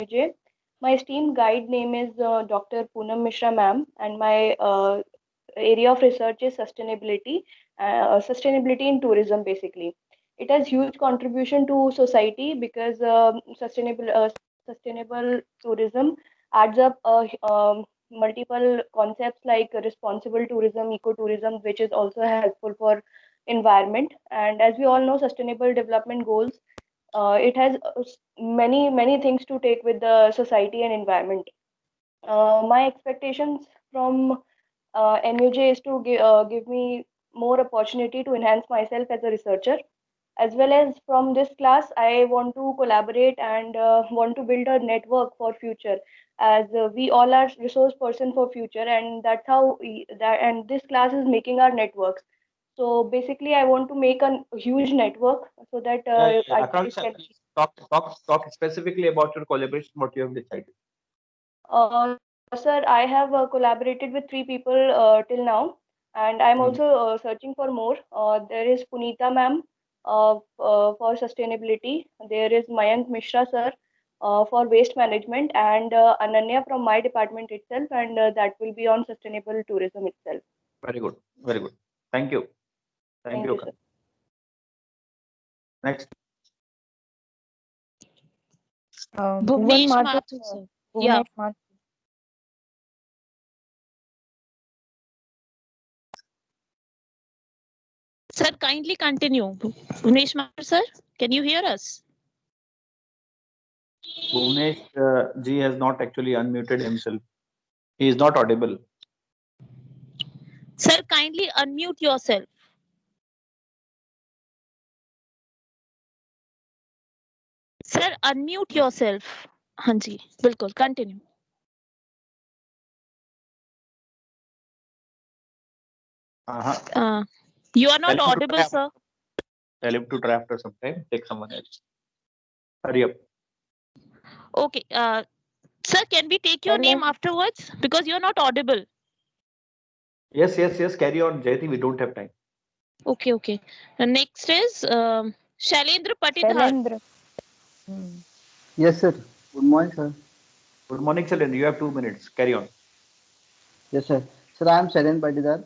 NUJ. My esteemed guide name is Dr. Poonam Mishra ma'am, and my area of research is sustainability in tourism basically. It has huge contribution to society because sustainable tourism adds up multiple concepts like responsible tourism, ecotourism, which is also helpful for environment. And as we all know, sustainable development goals, it has many things to take with the society and environment. My expectations from NUJ is to give me more opportunity to enhance myself as a researcher. As well as from this class, I want to collaborate and want to build a network for future, as we all are resource person for future, and that's how and this class is making our networks. So basically, I want to make a huge network so that it Akanksha, can. please talk specifically about your collaboration, what you have decided. Sir, I have collaborated with three people till now, and I'm Hmm. also searching for more. There is Punita ma'am for sustainability. There is Mayank Mishra sir for waste management, and Ananya from my department itself, and that will be on sustainable tourism itself. Very good. Very good. Thank you. Thank Thank you, you, Akanksha. sir. Next. Bhuvan Bhuvnesh Mathur, Mathur, sir. Yeah. Bhuvanesh Mathur. Sir, kindly continue. Bhuvnesh Mathur, sir, can you hear us? Bhuvnesh G has not actually unmuted himself. He is not audible. Sir, kindly unmute yourself. Sir, unmute yourself. हाँ जी, बिल्कुल, continue. You are not audible, sir. Tell him to try after some time. Take someone else. Hurry up. Okay. Sir, can we take your name afterwards? Because you're not audible. Yes. Carry on, Jayati. We don't have time. Okay, okay. The next is Shailendra Patidhar. Shailendra. Yes, sir. Good morning, sir. Good morning, Shailendra. You have 2 minutes. Carry on. Yes, sir. Sir, I am Shailendra Patidhar.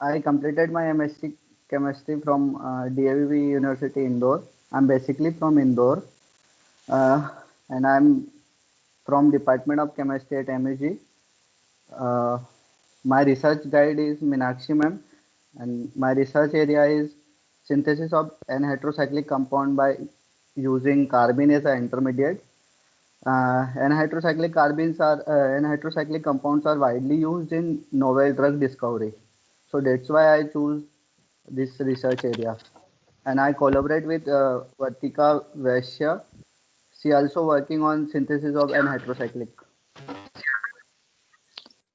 I completed my MSc Chemistry from DAVV University, Indore. I'm basically from Indore, uh, and I'm from Department of Chemistry at MEG. Uh, my research guide is Meenakshi ma'am, and my research area is synthesis of an heterocyclic compound by using carbene as an intermediate. N-heterocyclic compounds are widely used in novel drug discovery. So that's why I choose this research area. And I collaborate with Vartika Vaishya. She also working on synthesis of N-heterocyclic.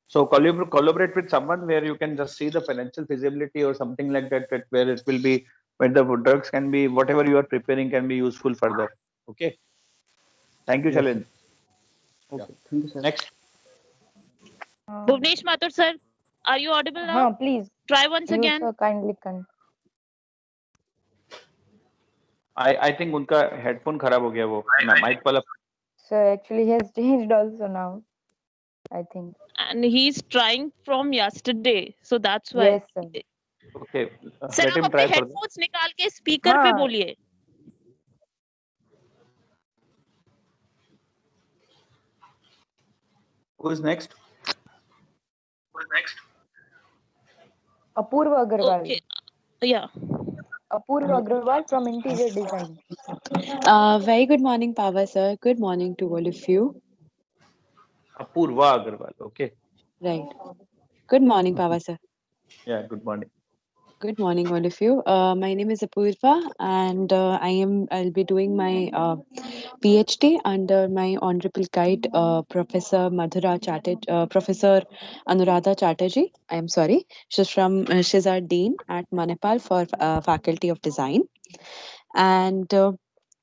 So collaborate with someone where you can just see the financial feasibility or something like that, where it will be, where the drugs can be, whatever you are preparing can be useful further. Okay. Thank you, Yes, sir. Shailendra. Yeah. Okay, thank you, sir. Next. Bhuvnesh Mathur, sir, are you audible now? Please. Try once You, again. sir, kindly continue. I think उनका headphone खराब हो गया वो mic वाला. Sir, actually, he has changed also now, I think. And he's trying from yesterday, so that's why. Yes, sir. Okay. Sir Let आप him अपने try further. Headphones निकाल के स्पीकर पे बोलिए. Who is next? Apurva Agarwal. Okay. Yeah. Apurva Agarwal from Interior Design. Very good morning, Pava sir. Good morning to all of you. Apurva Agarwal. Okay. Right. Good morning, Pava sir. Yeah. Good morning. Good morning, all of you. My name is Apurva, and I'll be doing my PhD under my honorable guide, Professor Madhura Chatterjee, Professor Anuradha Chatterjee. I am sorry. She's our dean at Manipal for Faculty of Design, and.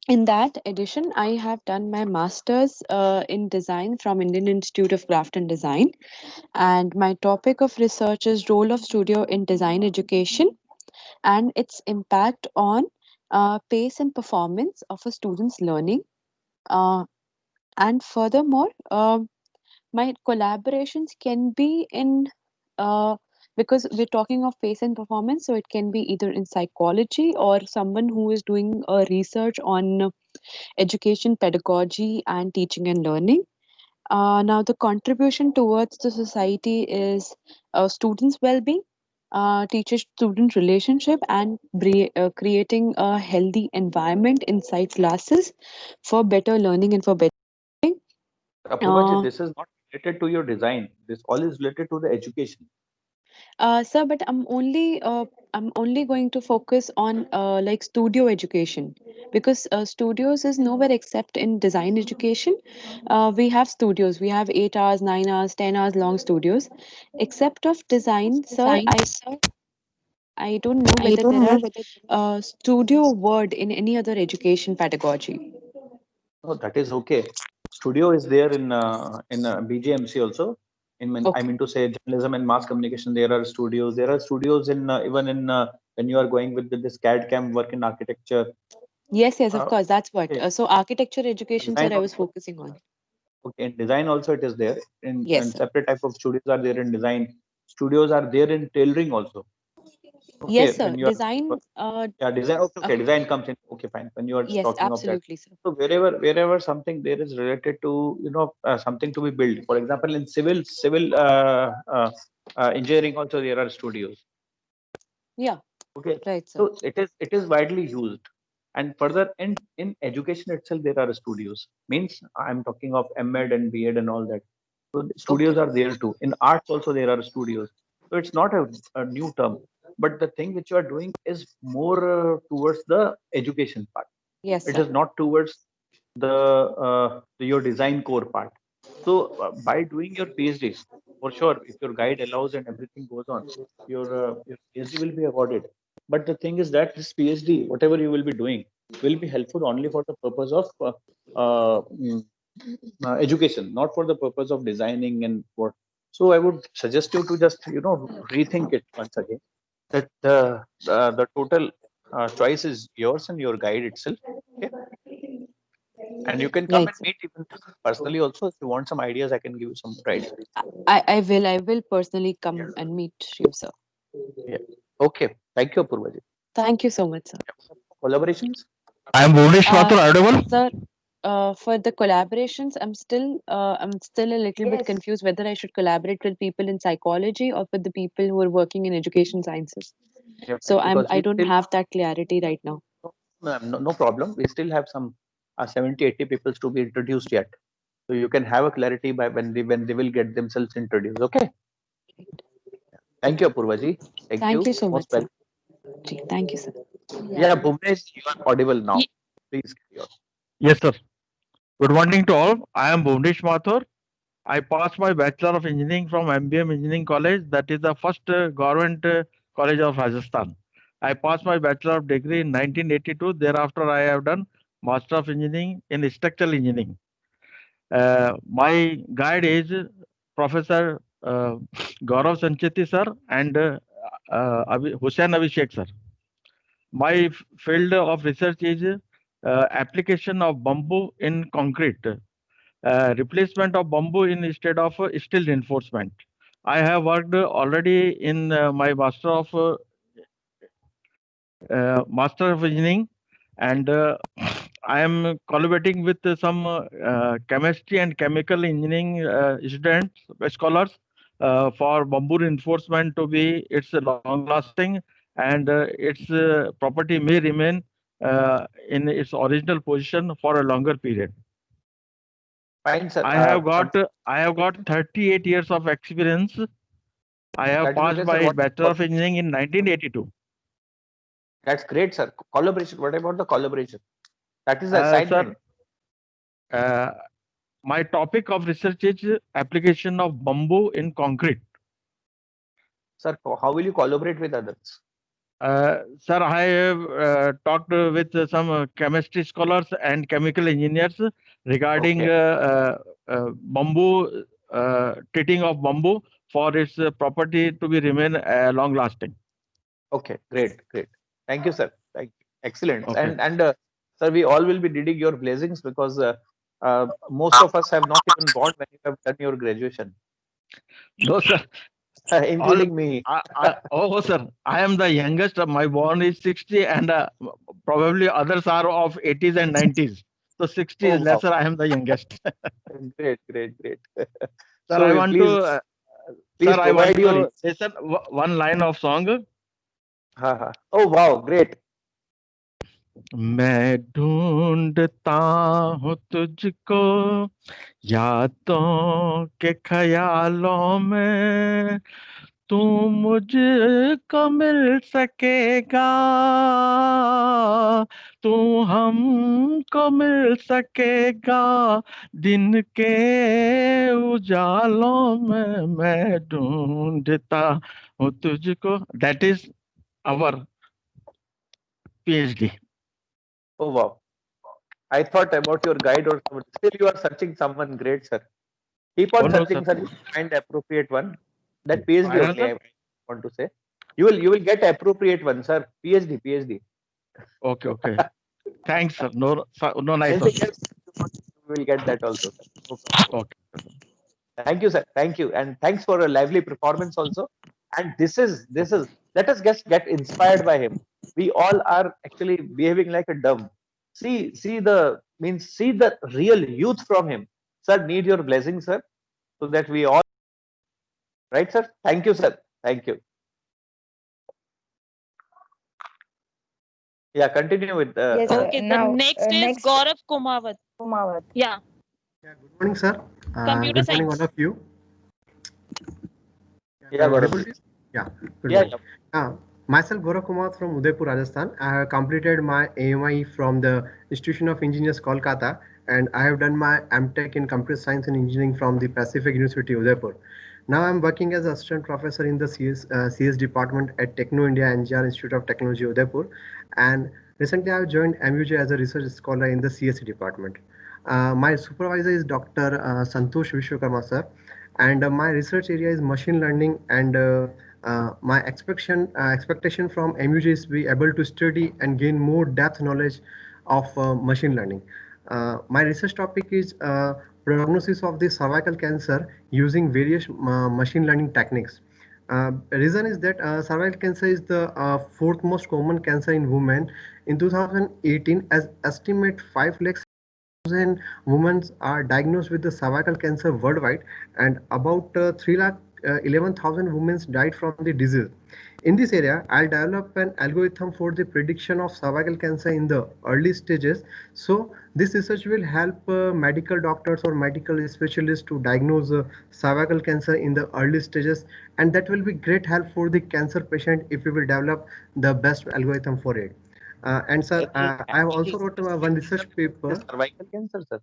In that edition, I have done my master's in design from Indian Institute of Craft and Design, and my topic of research is role of studio in design education and its impact on pace and performance of a student's learning. Uh, And furthermore, my collaborations can be in because we're talking of pace and performance, so it can be either in psychology or someone who is doing a research on education, pedagogy, and teaching and learning. Now, the contribution towards the society is students' well-being, teacher-student relationship, and creating a healthy environment inside classes for better learning and for better. But Apurvaji, Uh, this is not related to your design. This all is related to the education. Sir, but I'm only going to focus on like studio education because studios is nowhere except in design education. We have studios. We have 8 hours, 9 hours, 10 hours long studios. Except of design, sir, I don't know whether there are studio word in any other education pedagogy. No, that is okay. Studio is there in BGMC also. I Okay. mean to say journalism and mass communication. There are studios. There are studios in even in when you are going with this CAD CAM work in architecture. Yes, yes, of Uh, course. That's what. okay. So architecture education, sir, Design I was also. focusing on. Okay, in design also it is there. Yes, In sir. separate type of studios are there in design. Studios are there in tailoring also. Okay, Yes, sir. when you are Design. yeah, design. Okay, okay, design comes in. Okay, fine. When you are Yes, talking of that, absolutely, sir. so wherever something there is related to something to be built. For example, in civil engineering also there are studios. Yeah, Okay, right, sir. so it is widely used. And further in education itself there are studios. Means I'm talking of MEd and BEd and all that. So the Okay. studios are there too. In arts also there are studios. So it's not a new term. But the thing which you are doing is more towards the education part. Yes, It sir. is not towards your design core part. So by doing your PhD, for sure, if your guide allows and everything goes on, your PhD will be awarded. But the thing is that this PhD, whatever you will be doing, will be helpful only for the purpose of uh, mm, education, not for the purpose of designing and what. So I would suggest you to just rethink it once again. That the total choice is yours and your guide itself. Okay, and you can come Right, and sir. meet even personally also if you want some ideas. I can give you some ideas. I will personally come and meet you, sir. Yeah. Okay. Thank you, Purvaji. Thank you so much, sir. Collaborations. I am Bhuvnesh Uh, Mathur, audible? sir, for the collaborations, I'm still a little bit confused whether I should collaborate with people in psychology or with the people who are working in education sciences. Yeah, So because I we don't still have that clarity right now. no problem. We still have some 70-80 people to be introduced yet. So you can have a clarity by when they will get themselves introduced. Okay. Thank you, Purvaji. Thank Thank you. you so much, Most sir. welcome. Thank you, sir. Yeah, Bhuvnesh, you are audible now. Ye- Please carry on. Yes, sir. Good morning to all. I am Bhuvnesh Mathur. I passed my Bachelor of Engineering from MBM Engineering College, that is the first government college of Rajasthan. I passed my Bachelor of Degree in 1982. Thereafter, I have done Master of Engineering in Structural Engineering. My guide is Professor Gaurav Sancheti, sir, and Hussain Abhishek, sir. My field of research is application of bamboo in concrete, replacement of bamboo instead of steel reinforcement. I have worked already in my Master of Engineering, and I am collaborating with some chemistry and chemical engineering students, scholars, for bamboo reinforcement to be its long lasting and its property may remain in its original position for a longer period. Fine, sir. I have got 38 years of experience. I have passed Congratulations, sir. my Bachelor of Engineering in 1982. That's great, sir. Collaboration. What about the collaboration? That is the Sir, assignment. uh, my topic of research is application of bamboo in concrete. Sir, how will you collaborate with others? Sir, I have talked with some chemistry scholars and chemical engineers regarding Okay. bamboo, treating of bamboo for its property to be remain long lasting. Okay. Great. Great. Thank you, sir. Thank you. Excellent. Okay. And sir, we all will be needing your blessings because most of us have not even born when you have done your graduation, No, sir. including me. Oh, sir. I am the youngest. My born is 60, and probably others are of 80s and 90s. So 60 Oh, is wow. lesser. I am the youngest. Great, great, great. Sir, So I want please, to. please Sir, I want provide your. to listen one line of song. Oh, wow, great. मैं ढूंढता हूँ तुझको यादों के ख्यालों में तू मुझको मिल सकेगा तू हमको मिल सकेगा दिन के उजालों में मैं ढूंढता हूँ तुझको. That is our PhD. Oh, wow. I thought about your guide or someone. Still, you are searching someone great, sir. Keep on Oh no, sir. searching, sir. You will find appropriate one. That PhD Why not, only, sir? I want to say. You will get appropriate one, sir. PhD, PhD. Okay, okay. Thanks, sir. No, no, nice. Anything Sir. else you will get that also, sir. No problem. Okay. Thank you, sir. Thank you, and thanks for a lively performance also. And this is let us get inspired by him. We all are actually behaving like a dumb. See the real youth from him. Sir, need your blessing, sir, so that we all right, sir. Thank you, sir. Thank you. Yeah, continue with Yes, sir. Okay, the Now, next is next, Gaurav Kumawat. Kumawat. Yeah. Yeah, good morning, sir. Computer Good morning, science. all of you. Yeah, Gaurav. Audible? Yeah, good Yeah, morning. Myself, Gaurav Kumar from Udaipur, Rajasthan. I have completed my AMI from the Institution of Engineers, Kolkata, and I have done my MTech in Computer Science and Engineering from the Pacific University, Udaipur. Now I'm working as assistant professor in the CS department at Techno India NGR Institute of Technology, Udaipur, and recently I have joined MUJ as a research scholar in the CSE department. My supervisor is Dr. Santosh Vishwakarma sir, and my research area is machine learning. And my expectation from MUJ is to be able to study and gain more depth knowledge of machine learning. My research topic is prognosis of the cervical cancer using various machine learning techniques. Reason is that cervical cancer is the fourth most common cancer in women. In 2018, as estimate 5 lakhs women are diagnosed with the cervical cancer worldwide, and about 3 lakh 11,000 women died from the disease. In this area, I'll develop an algorithm for the prediction of cervical cancer in the early stages. So this research will help medical doctors or medical specialists to diagnose cervical cancer in the early stages, and that will be great help for the cancer patient if we will develop the best algorithm for it. And sir, I have also wrote one research paper. Cervical cancer, sir,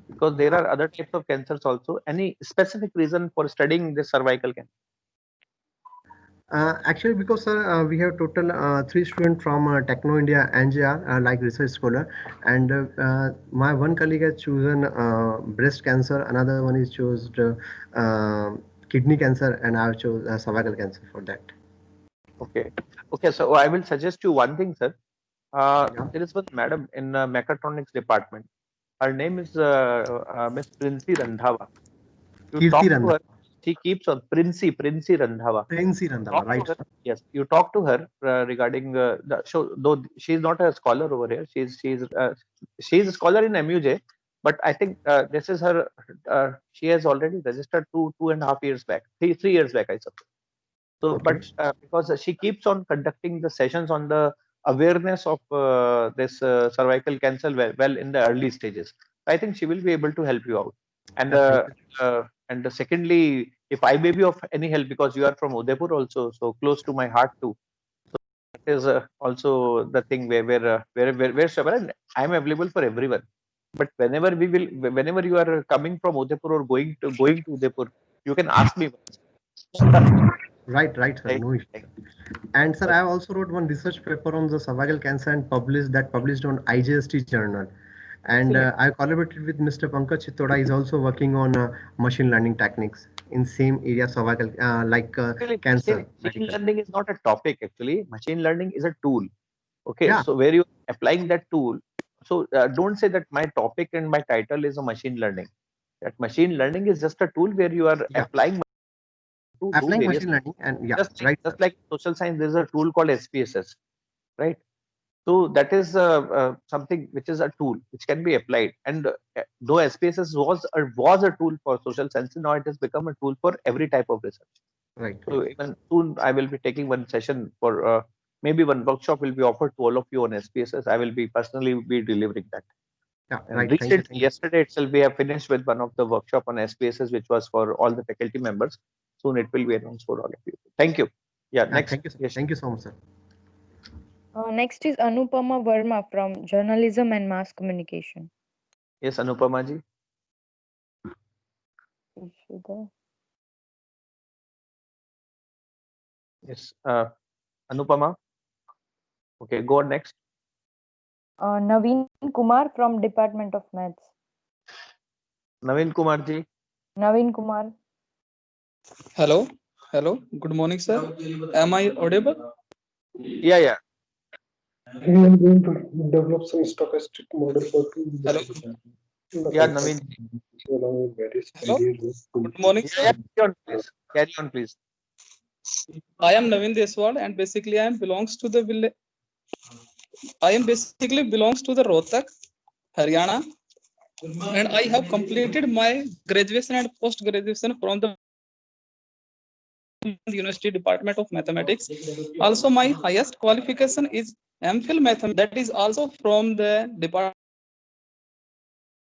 because there are other types of cancers also. Any specific reason for studying this cervical cancer? Actually, because we have total 3 students from Techno India NGR, like research scholar, and my one colleague has chosen breast cancer, another one is chosen kidney cancer, and I have chosen cervical cancer for that. Okay. Okay. So I will suggest you one thing, sir. Yeah. There is one madam in mechatronics department. Her name is Miss Princy Randhawa. You talk Kirti to Randhawa. her. She keeps on Princy Randhawa. Princy Randhawa, Talk to right? her. Yes, you talk to her regarding the show. Though she is not a scholar over here, she's a scholar in MUJ. But I think this is her. She has already registered 2.5 years back, three years back, I suppose. So, Okay. but because she keeps on conducting the sessions on the awareness of this cervical cancer well in the early stages, I think she will be able to help you out. And secondly, if I may be of any help, because you are from Udaipur also, so close to my heart too. So that is also the thing where Shabaran, I am available for everyone. But whenever you are coming from Udaipur or going to Udaipur, you can ask me. Right, sir. Right? No issue. And sir, I also wrote one research paper on the cervical cancer and published on IJST journal. And I collaborated with Mr. Pankaj Chittoda. He's also working on machine learning techniques in same area, cervical Actually, cancer. machine learning is not a topic. Actually, machine learning is a tool. Okay, Yeah. so where you are applying that tool, don't say that my topic and my title is a machine learning. That machine learning is just a tool where you are Yeah. applying to do Applying various machine learning, and yeah, just right, just sir. like social science, there's a tool called SPSS, right? So that is something which is a tool which can be applied. And though SPSS was a tool for social science, now it has become a tool for every type of research. Right. So even soon I will be taking one session for maybe one workshop will be offered to all of you on SPSS. I will be personally be delivering that. Yeah, And right. Thank you. yesterday itself we have finished with one of the workshop on SPSS, which was for all the faculty members. Soon it will be announced for all of you. Thank you. Yeah, next. Thank you, sir. Yes. Thank you so much, sir. Next is Anupama Verma from Journalism and Mass Communication. Yes, Anupama ji. Is she there? Yes, Anupama. Okay, go on next. Naveen Kumar from Department of Maths. Naveen Kumar ji. Naveen Kumar. Hello. Good morning, sir. Am I audible? Yeah, yeah. I am going to develop some stochastic model for Hello. Yeah, Naveen. along with various Hello. ideas. Good morning, Yeah, sir. carry on, please. Carry on, please. I am Naveen Deswal, and basically I am belongs to the village. I am basically belongs to the Rohtak, Haryana, and I have completed my graduation and post graduation from the University Department of Mathematics. Also, my highest qualification is MPhil Mathematics. That is also from the Department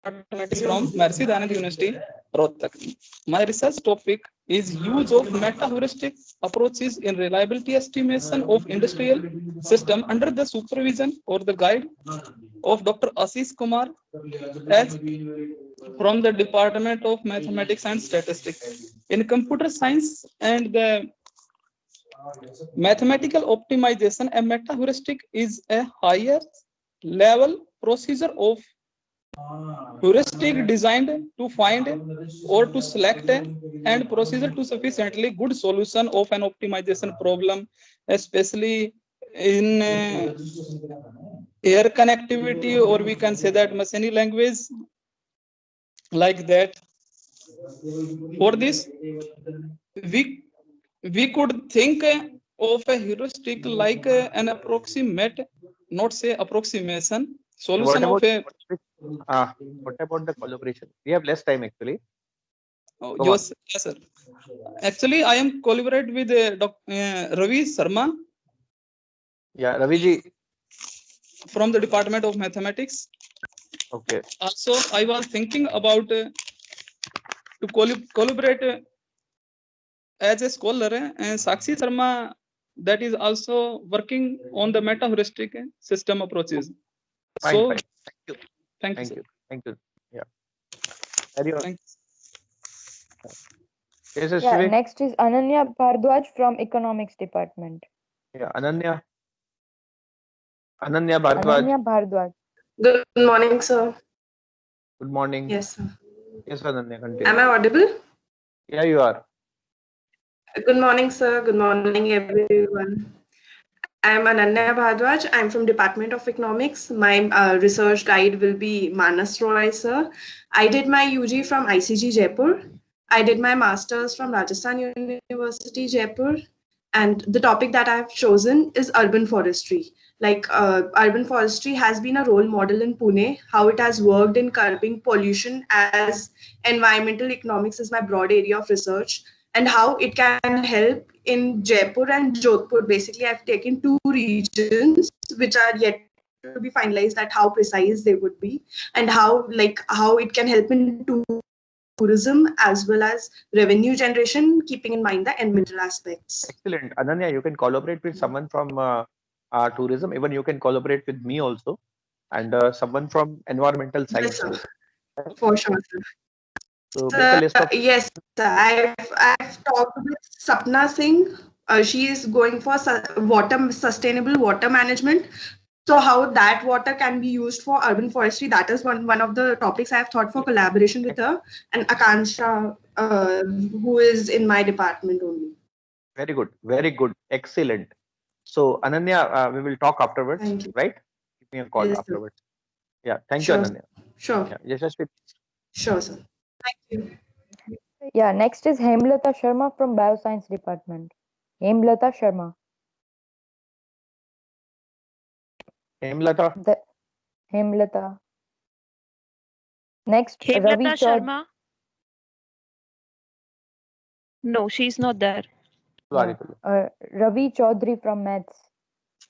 from Mercy Dayanand University, Rohtak. My research topic is use of meta-heuristic approaches in reliability estimation of industrial system under the supervision or the guide of Dr. Ashish Kumar as from the Department of Mathematics and Statistics. In computer science and the mathematical optimization, a meta-heuristic is a higher level procedure of heuristic designed to find or to select and procedure to sufficiently good solution of an optimization problem, especially in air connectivity, or we can say that machine language like that. For this, we could think of a heuristic like an approximate, not say approximation, solution of a. What about the collaboration? We have less time actually. Oh, yes, sir. Actually, I am collaborate with Ravi Sharma. Yeah, Ravi ji. From the Department of Mathematics. Okay. Also, I was thinking about to collaborate as a scholar, and Sakshi Sharma, that is also working on the meta-heuristic system approaches. Fine, So, fine. Thank you. Thank you. Yeah. Carry on. Yes, yeah, next is Ananya Bhardwaj from Economics Department. Yeah, Ananya Bhardwaj. Ananya Bhardwaj. Good morning, sir. Good morning. Yes, sir. Yes, Ananya, continue. Am I audible? Yeah, you are. Good morning, sir. Good morning, everyone. I am Ananya Bhardwaj. I'm from Department of Economics. My research guide will be Manas Roy, sir. I did my UG from ICG Jaipur. I did my master's from Rajasthan University Jaipur. And the topic that I've chosen is urban forestry. Like urban forestry has been a role model in Pune, how it has worked in curbing pollution, as environmental economics is my broad area of research, and how it can help in Jaipur and Jodhpur. Basically, I've taken two regions which are yet to be finalized at how precise they would be, and how it can help in tourism as well as revenue generation, keeping in mind the environmental aspects. Excellent. Ananya, you can collaborate with someone from tourism. Even you can collaborate with me also, and someone from environmental science. Yes, sir. For sure, sir. So make a list of. Yes, sir. I've talked with Sapna Singh. She is going for sustainable water management. So how that water can be used for urban forestry, that is one of the topics I have thought for collaboration with her, and Akansha, who is in my department only. Very good. Very good. Excellent. So Ananya, we will talk afterwards, right? Give me a call afterwards. Yeah, thank Sure. you, Ananya. Sure. Yeah, Yashasvi. Sure, sir. Thank you. Yeah, next is Hemlata Sharma from Bioscience Department. Hemlata Sharma. Hemlata. Hemlata. Next, Ravi Hemlata Chaudhary. Sharma. No, she's not there. Yeah. Ravi Chaudhary from Maths.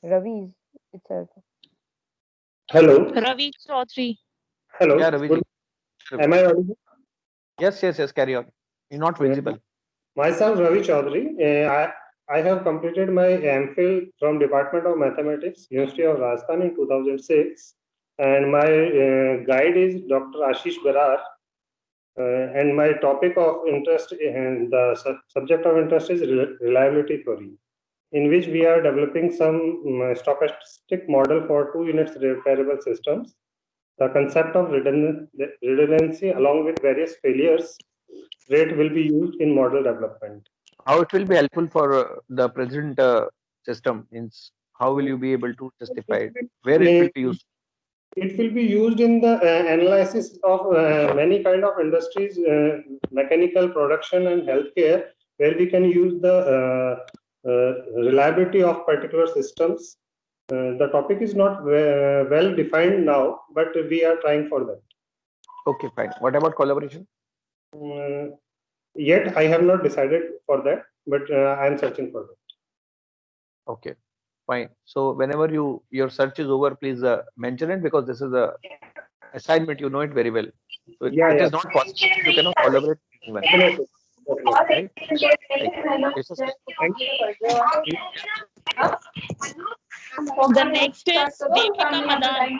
Ravi is itself. Hello. Ravi Chaudhary. Hello. Yeah, Ravi. Am I audible? Yes, carry on. You're not visible. Myself, Ravi Chaudhary. I have completed my MPhil from Department of Mathematics, University of Rajasthan in 2006. And my guide is Dr. Ashish Barar. And my topic of interest and the subject of interest is reliability theory, in which we are developing some stochastic model for 2 units repairable systems. The concept of redundancy along with various failures rate will be used in model development. How it will be helpful for the present system? Means how will you be able to justify it? Where it will be used? It will be used in the analysis of many kind of industries, mechanical production and healthcare, where we can use the reliability of particular systems. The topic is not well defined now, but we are trying for that. Okay, fine. What about collaboration? Yet I have not decided for that, but I am searching for that. Okay, fine. So whenever your search is over, please mention it, because this is a assignment. You know it very well. So it is not possible. You cannot collaborate with anyone. Right? The next is Devika Madan.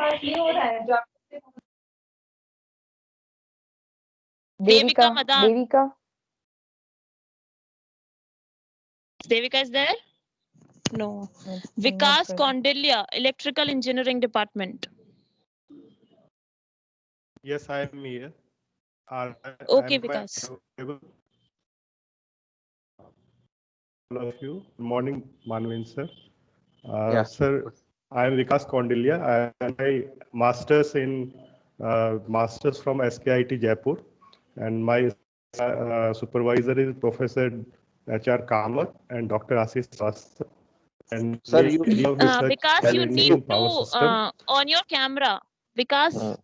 Devika Madan. Devika is there? No. Vikas Kondilia, Electrical Engineering Department. Yes, I am here. Okay, Vikas. All of you. Good morning, Manvin sir. Yes. Sir, I am Vikas Kondilia. I am my master's in masters from SKIT Jaipur, and my supervisor is Professor H.R. Kamath and Dr. Ashish Srivastava. And sir, Vikas, you need to on your camera. Vikas,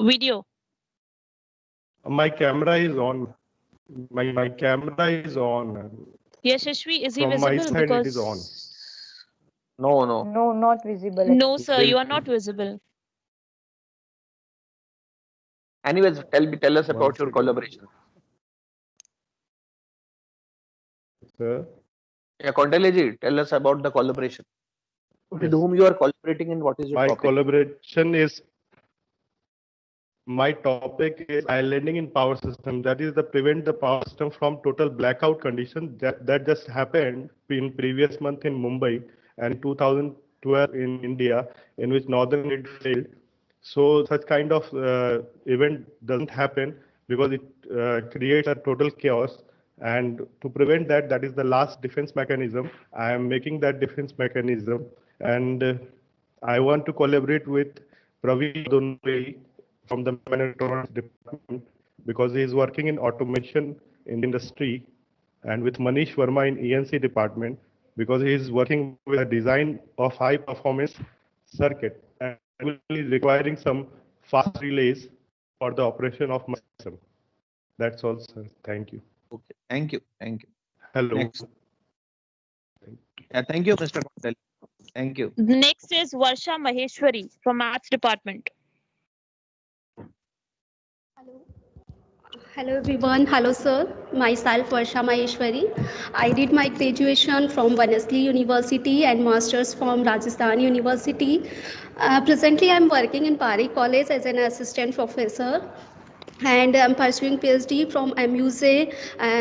video. My camera is on. My camera is on. Yashasvi, is he From visible? my side, it is on. No. No, not visible. No, sir, you are not visible. Anyways, tell us about your collaboration. Sir? Yeah, Kondilia, tell us about the collaboration. With whom you are collaborating and what is your topic? My topic is islanding in power system. That is to prevent the power system from total blackout condition that just happened in previous month in Mumbai and 2012 in India, in which northern grid failed. So such kind of event doesn't happen because it creates a total chaos. And to prevent that, that is the last defense mechanism. I am making that defense mechanism, and I want to collaborate with Praveen Donway from the Electronics Department, because he is working in automation in the industry, and with Manish Verma in ENC department, because he is working with a design of high performance circuit and will be requiring some fast relays for the operation of my system. That's all, sir. Thank you. Okay. Thank you. Hello. Next. Yeah, thank you, Mr. Kondilia. Thank you. Next is Varsha Maheshwari from Maths Department. Hello everyone. Hello sir. Myself Varsha Maheshwari. I did my graduation from Wellesley University and masters from Rajasthan University. Presently I am working in Pari College as an assistant professor, and I'm pursuing PhD from MUSE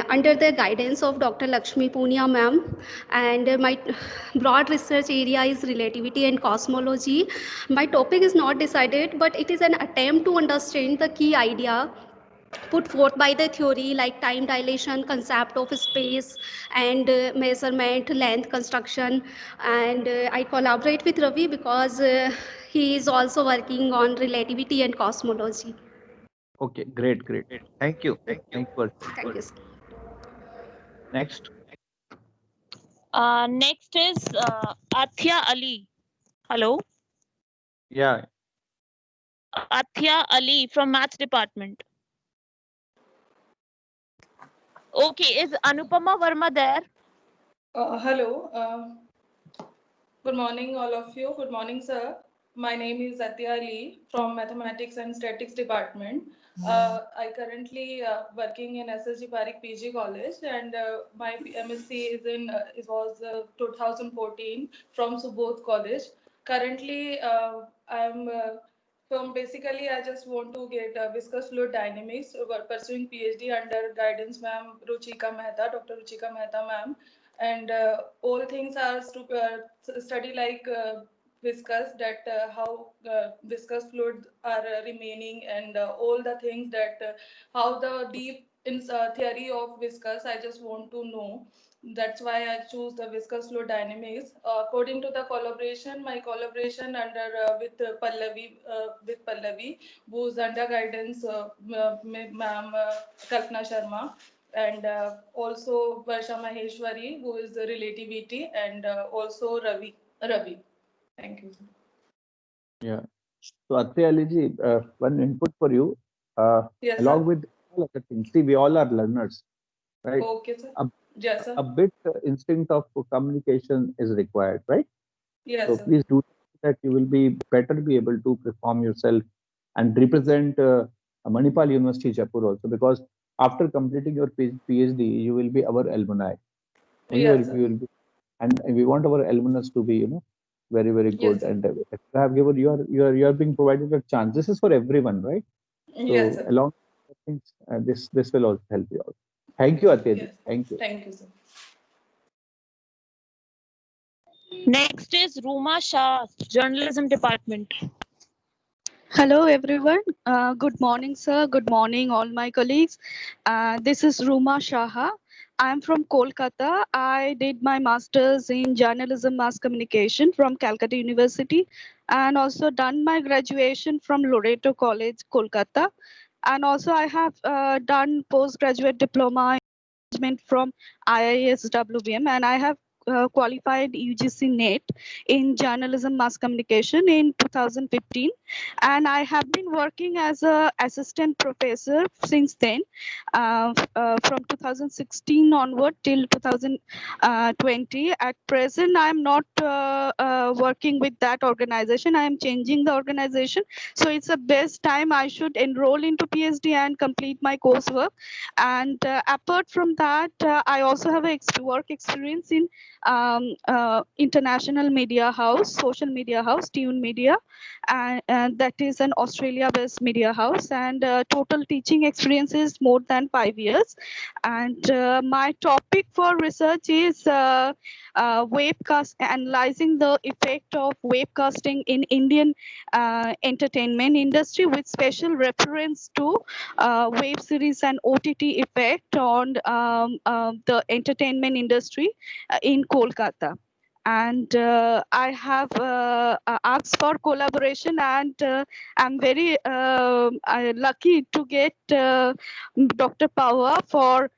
under the guidance of Dr. Lakshmi Punia ma'am. And my broad research area is relativity and cosmology. My topic is not decided, but it is an attempt to understand the key idea put forth by the theory like time dilation, concept of space and measurement, length, construction. And I collaborate with Ravi because he is also working on relativity and cosmology. Okay, great, great. Thank you. Thank you. Thank you, sir. Next. Next is Athia Ali. Hello. Yeah. Athia Ali from Maths Department. Okay, is Anupama Verma there? Hello. Good morning, all of you. Good morning, sir. My name is Athia Ali from Mathematics and Statistics Department. I currently working in SSG Parekh PG College, and my MSc is in it was 2014 from Subodh College. Currently, I'm from basically I just want to get viscous fluid dynamics. Pursuing PhD under guidance, ma'am Ruchika Mehta, Dr. Ruchika Mehta, ma'am, and all things are to study like viscous, that how viscous fluids are remaining, and all the things that how the deep in theory of viscous I just want to know. That's why I choose the viscous fluid dynamics. According to the collaboration, my collaboration under with Pallavi, who's under guidance ma'am Kalpana Sharma, and also Varsha Maheshwari, who is the relativity, and also Ravi. Thank you. Yeah. So Athya Ali ji, one input for you. Yes, Along sir. with all other things, see, we all are learners, right? Okay, sir. Yes, sir. A bit instinct of communication is required, right? Yes, so sir. please do that. You will be better be able to perform yourself and represent Manipal University Jaipur also, because after completing your PhD, you will be our alumni. Yes, sir. You will be, and we want our alumnus to be, very, very good. Yes, And have given you are being provided a chance. This is for everyone, right? Yes, So sir. along with things, this will also help you out. Thank you, Atya. Yes. Thank you. Thank you, sir. Next is Ruma Shah, Journalism Department. Hello, everyone. Good morning, sir. Good morning, all my colleagues. This is Ruma Shaha. I'm from Kolkata. I did my master's in journalism mass communication from Calcutta University, and also done my graduation from Loreto College, Kolkata. And also I have done postgraduate diploma in management from IIS WBM, and I have qualified UGC NET in journalism mass communication in 2015, and I have been working as a assistant professor since then, from 2016 onward till 2020. At present, I am not working with that organization. I am changing the organization, so it's the best time I should enroll into PhD and complete my coursework. And apart from that, I also have a work experience in international media house, social media house, Tune Media, and that is an Australia-based media house. And total teaching experience is more than 5 years. And my topic for research is webcast, analyzing the effect of webcasting in Indian entertainment industry, with special reference to web series and OTT effect on the entertainment industry in Kolkata. And I have asked for collaboration, and I'm very lucky to get Dr. Pawa for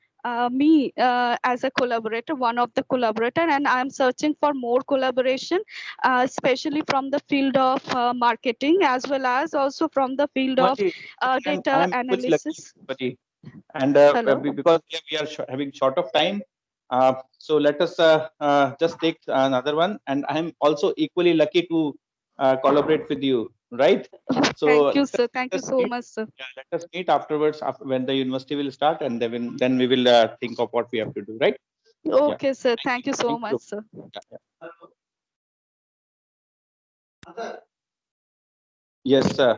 me as a collaborator, one of the collaborator, and I'm searching for more collaboration, especially from the field of marketing, as well as also from the field of data analysis. And because we are having short of time, so let us just take another one. And I'm also equally lucky to collaborate with you, right? So thank you, sir. Thank you so much, sir. Yeah, let us meet afterwards when the university will start, and then we will think of what we have to do, right? Okay, sir. Thank you so much, sir. Yes, sir.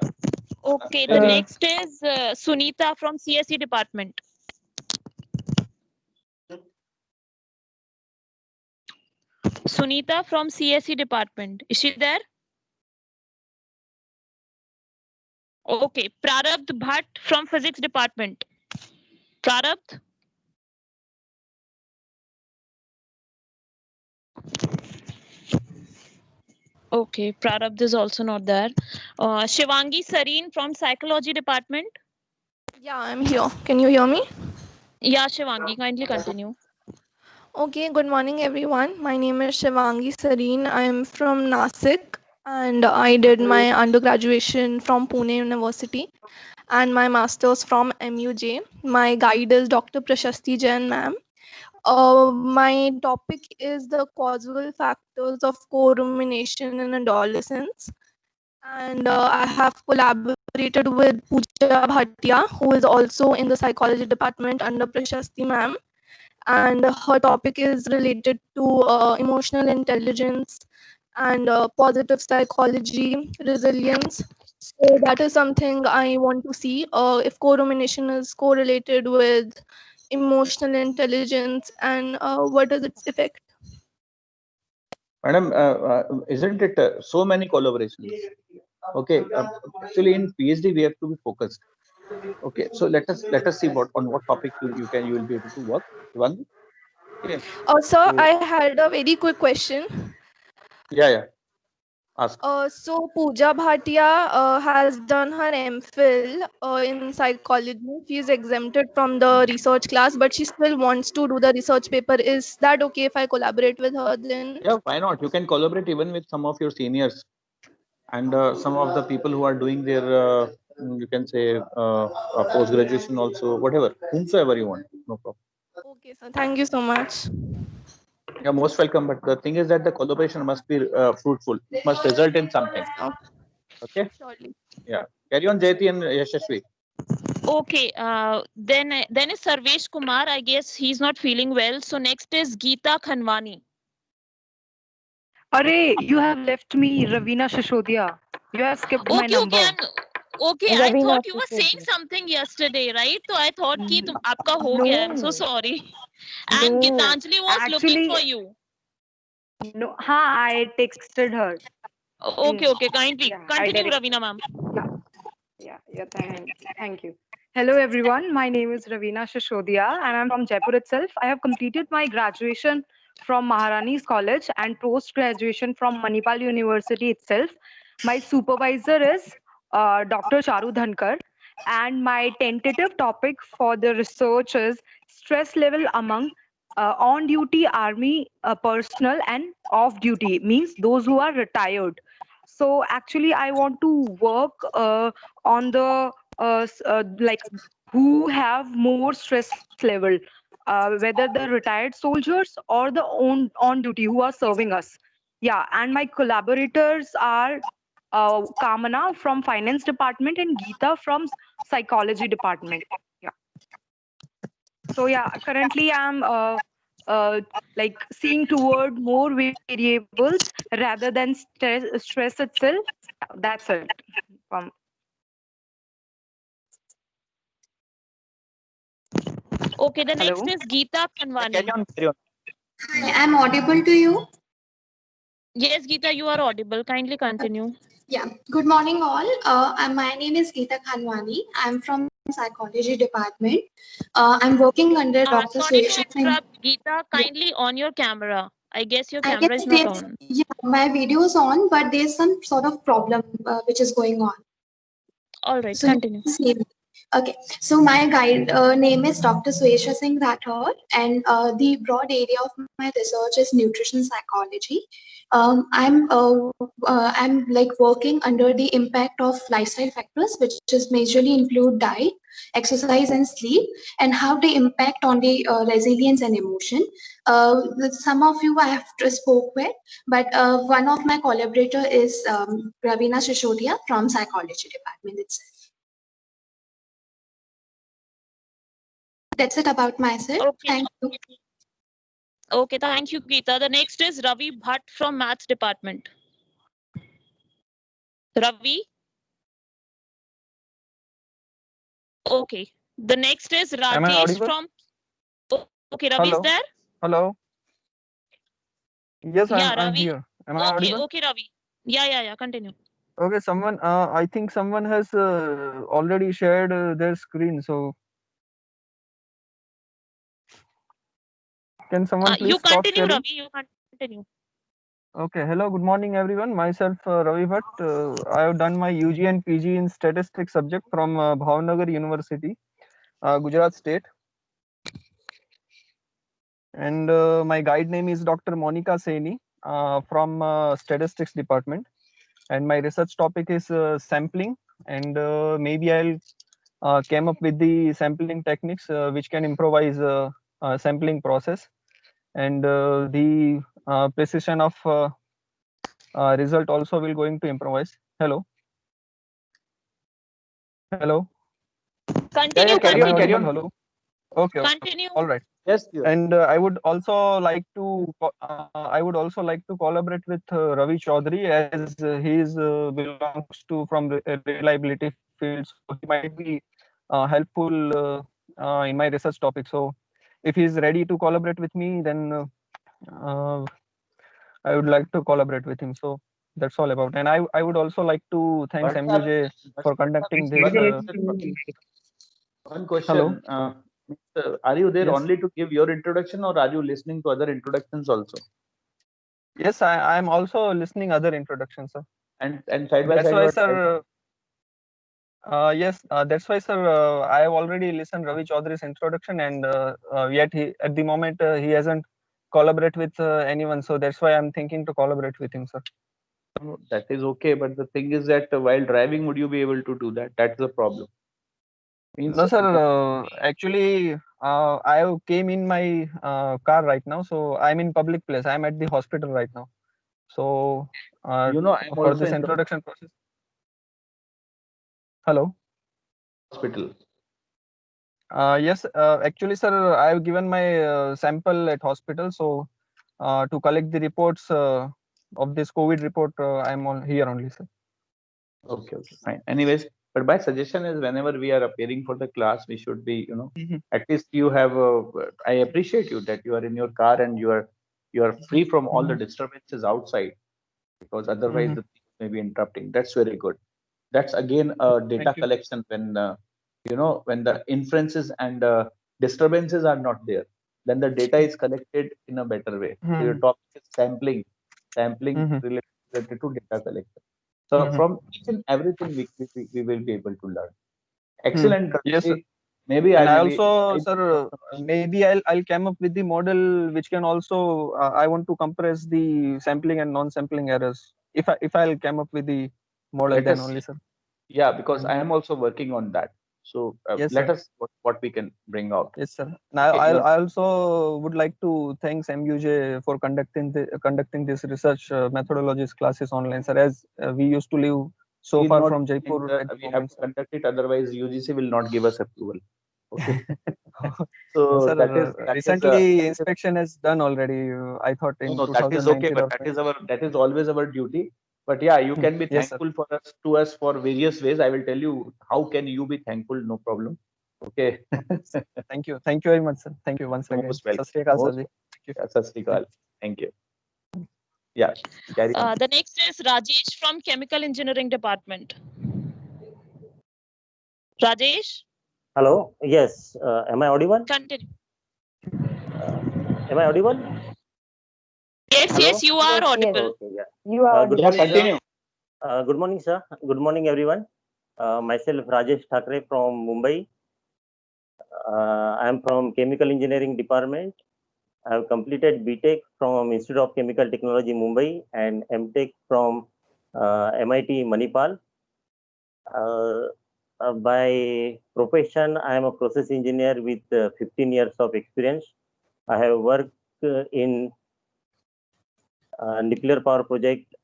Okay, the next is Sunita from CSE Department. Sunita from CSE Department. Is she there? Okay, Prarabdh Bhatt from Physics Department. Prarabdh? Okay, Prarabdh is also not there. Shivangi Sareen from Psychology Department. Yeah, I'm here. Can you hear me? Yeah, Shivangi, kindly continue. Okay, good morning, everyone. My name is Shivangi Sareen. I am from Nasik and I did my undergraduation from Pune University and my master's from MUJ. My guide is Dr. Prashasti Jain, ma'am. My topic is the causal factors of co-rumination in adolescence. And I have collaborated with Pooja Bhatia, who is also in the psychology department under Prashasti ma'am. And her topic is related to emotional intelligence and positive psychology, resilience. So that is something I want to see if co-rumination is correlated with emotional intelligence and what is its effect. Madam, isn't it so many collaborations? Okay, actually in PhD we have to be focused. Okay, so let us see what topic you will be able to work. Shivangi? Okay. Sir, So, I had a very quick question. yeah. Ask. So Pooja Bhatia has done her MPhil in psychology. She is exempted from the research class, but she still wants to do the research paper. Is that okay if I collaborate with her then? Yeah, why not? You can collaborate even with some of your seniors and some of the people who are doing their, you can say, post graduation also, whatever, whomsoever you want. No problem. Okay, sir. Thank you so much. You're most welcome. But the thing is that the collaboration must be fruitful. It must result in something. Okay. Surely. Yeah. Carry on, Jayati and Yashasvi. Okay, then is Sarvesh Kumar. I guess he's not feeling well. So next is Geeta Khanwani. Arey, you have left me, Ravina Shishodia. You have skipped my number. Okay, I thought you were saying something yesterday, right? So I thought कि आपका हो गया. I'm so sorry. And Gitanjali was looking for you. No, I texted her. Okay. Kindly continue, Ravina ma'am. Yeah. Thank you. Hello, everyone. My name is Ravina Shishodia, and I'm from Jaipur itself. I have completed my graduation from Maharani's College and post-graduation from Manipal University itself. My supervisor is Dr. Charu Dhankar, and my tentative topic for the research is stress level among on-duty army personnel and off-duty, means those who are retired. So actually, I want to work on the like who have more stress level, whether the retired soldiers or the on duty who are serving us. Yeah, and my collaborators are Kamana from finance department and Geeta from psychology department. Yeah. So yeah, currently I'm like seeing toward more variables rather than stress itself. That's it. Okay, the next is Geeta Khanwani. Carry on. Hi, I'm audible to you? Yes, Geeta, you are audible. Kindly continue. Yeah. Good morning, all. My name is Geeta Khanwani. I'm from psychology department. I'm working under Dr. Sorry to Suresh. interrupt, Geeta. Kindly on your camera. I guess your camera is not on. Yeah, my video is on, but there's some sort of problem which is going on. All right, So continue. Okay, so my guide name is Dr. Suesha Singh Rathod, and the broad area of my research is nutrition psychology. I'm like working under the impact of lifestyle factors, which is majorly include diet, exercise, and sleep, and how they impact on the resilience and emotion. Some of you I have spoke with, but one of my collaborator is Ravina Shishodia from psychology department itself. That's it about myself. Okay. Thank you. Okay, thank you, Geeta. The next is Ravi Bhatt from Maths Department. Ravi? Okay. The next is Am I Rajesh audible? from... Okay, Ravi is Hello? there? Hello. Yes, Yeah, I'm Ravi. here. Am I audible? Okay, Ravi. Yeah. Continue. Okay, someone. I think someone has already shared their screen. So Can someone please You stop continue, sharing? Ravi. You continue. Okay. Hello. Good morning, everyone. Myself, Ravi Bhatt. I have done my UG and PG in statistics subject from Bhavnagar University, Gujarat State. And my guide name is Dr. Monica Saini from statistics department. And my research topic is sampling. And maybe I'll came up with the sampling techniques which can improvise sampling process. And the precision of result also will going to improvise. Hello. Hello. Continue. Carry on. Hello. Okay. Continue. All right. Yes. And I would also like to collaborate with Ravi Chaudhary, as he is belongs to from reliability field, so he might be helpful in my research topic. So if he is ready to collaborate with me, then I would like to collaborate with him. So that's all about. And I would also like to thank MUJ for conducting this. One question. Are you there only to give your introduction, or are you listening to other introductions also? Yes, I am also listening other introductions, sir. And side by That's side. why, sir. Yes, that's why, sir. I have already listened Ravi Chaudhary's introduction, and yet at the moment he hasn't collaborate with anyone. So that's why I'm thinking to collaborate with him, sir. That is okay, but the thing is that while driving, would you be able to do that? That's the problem. No, sir. Actually, I came in my car right now, so I'm in public place. I'm at the hospital right now. So I'm for also this in the introduction process. Hello. Hospital. Yes, actually, sir, I have given my sample at hospital. So to collect the reports of this COVID report, I'm on here only, sir. Okay, fine. Anyways, but my suggestion is whenever we are appearing for the class, we should be, at least you have. I appreciate you that you are in your car and you are free from all the disturbances outside, because otherwise the things may be interrupting. That's very good. That's again data collection when when the inferences and disturbances are not there, then the data is collected in a better way. So your topic is sampling related to data collection. So from each and everything we will be able to learn. Excellent. Yes, sir. Maybe And I I will also, sir, maybe I'll come up with the model which can also I want to compress the sampling and non-sampling errors. If I'll come up with the model, then only, sir. Yeah, because I am also working on that. So Yes, let sir. us what we can bring out. Yes, sir. Now I also would like to thank MUJ for conducting this research methodologies classes online, sir. As we used to live so far from Jaipur. We have to conduct it, otherwise UGC will not give us approval. Okay. So sir, that recently inspection is done already. I thought in no, that is 2019 okay, but that is always our duty. But yeah, you can be Yes, thankful to us for various ways. I will tell you how can you be thankful. No problem. Okay. Thank you very much, sir. Thank you once again. Most welcome. Sat Sri Akal, sir ji. Sat Sri Akal. Thank you. Yeah. Carry on. The next is Rajesh from Chemical Engineering Department. Rajesh? Hello. Yes. Am I audible? Continue. Am I audible? Yes, Hello? yes, you are audible. Okay, yeah. You are Good audible. morning, sir. Good morning, sir. Good morning, everyone. Myself, Rajesh Thakre from Mumbai. I am from Chemical Engineering Department. I have completed BTech from Institute of Chemical Technology, Mumbai, and MTech from MIT, Manipal. By profession, I am a process engineer with 15 years of experience. I have worked in nuclear power project,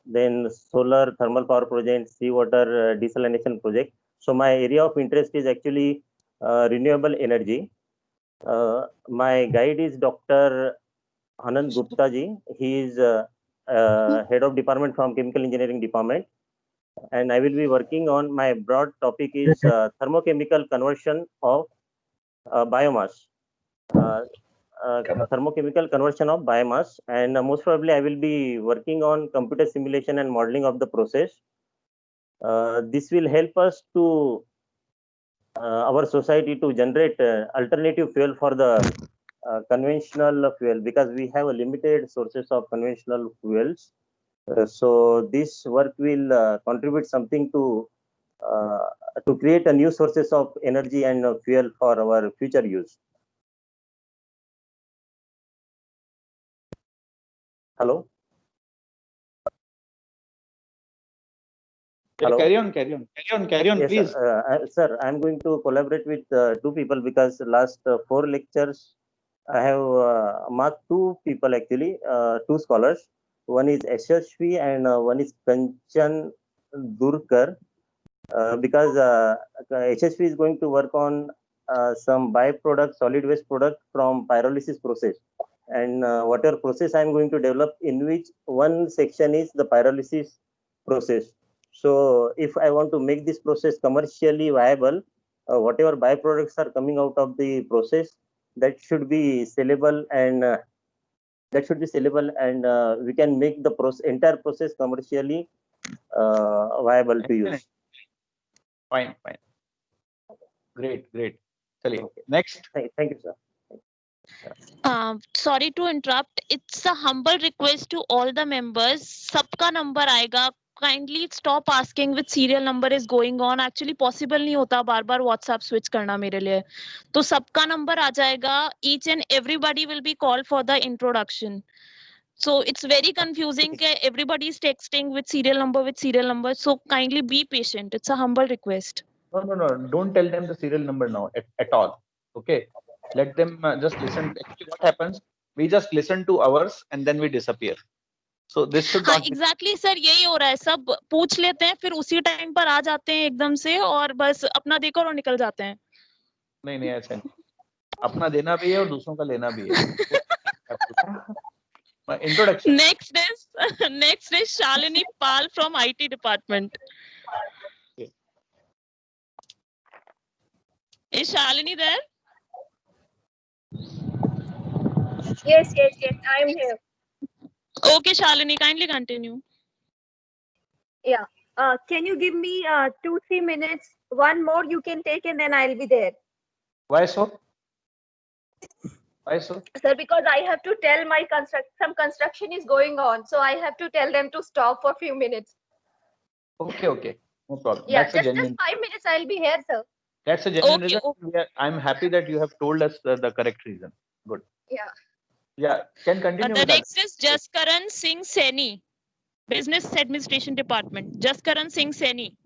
then solar thermal power project, seawater desalination project. So my area of interest is actually renewable energy. My guide is Dr. Anand Gupta ji. He is head of department from Chemical Engineering Department. And I will be working on my broad topic is thermochemical conversion of biomass. Thermochemical conversion of biomass, and most probably I will be working on computer simulation and modeling of the process. This will help us to our society to generate alternative fuel for the conventional fuel, because we have a limited sources of conventional fuels. So this work will contribute something to create a new sources of energy and fuel for our future use. Hello. Hello? Carry on, yes, please. Sir, I'm going to collaborate with two people, because last 4 lectures I have marked 2 people actually, 2 scholars. One is Yashasvi and one is Kanchan Durkar, because Yashasvi is going to work on some byproduct, solid waste product from pyrolysis process. And whatever process I'm going to develop, in which one section is the pyrolysis process. So if I want to make this process commercially viable, whatever byproducts are coming out of the process, that should be sellable, and we can make the entire process commercially viable to use. Fine. Great. Chaliye. Next. Thank you, sir. Sorry to interrupt. It's a humble request to all the members. Sabka number आएगा. Kindly stop asking which serial number is going on. Actually possible नहीं होता बार-बार WhatsApp switch करना मेरे लिए. तो सबका number आ जाएगा. Each and everybody will be called for the introduction. So it's very confusing. Everybody is texting with serial number. So kindly be patient. It's a humble request. No. Don't tell them the serial number now at all. Okay. Let them just listen. Actually, what happens? We just listen to ours and then we disappear. So this should not. Exactly, sir. यही हो रहा है. सब पूछ लेते हैं, फिर उसी टाइम पर आ जाते हैं एकदम से और बस अपना देकर और निकल जाते हैं. नहीं ऐसा नहीं. अपना देना भी है और दूसरों का लेना भी है. Introduction. Next is Shalini Pal from IT department. Okay. Is Shalini there? Yes, I am here. Okay, Shalini, kindly continue. Yeah. Can you give me 2-3 minutes? One more you can take and then I'll be there. Why so? Sir, because I have to tell my some construction is going on. So I have to tell them to stop for a few minutes. Okay. No problem. Yeah, That's just 5 minutes I'll be here, sir. That's a genuine reason. I'm happy that you have told us the correct reason. Good. Yeah, can continue. The next is Jaskaran Singh Saini, Business Administration Department. Jaskaran Singh Saini.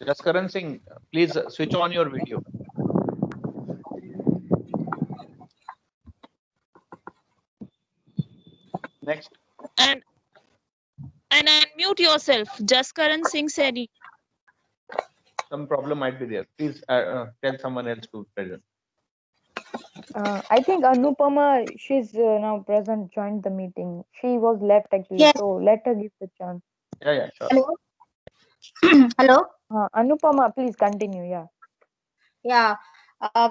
Jaskaran Singh, please switch on your video. Next. And unmute yourself, Jaskaran Singh Saini. Some problem might be there. Please tell someone else to present. I think Anupama, she's now present, joined the meeting. She was left actually, Yes. so let her give the chance. Yeah, sure. Hello. Hello. Anupama, please continue. Yeah.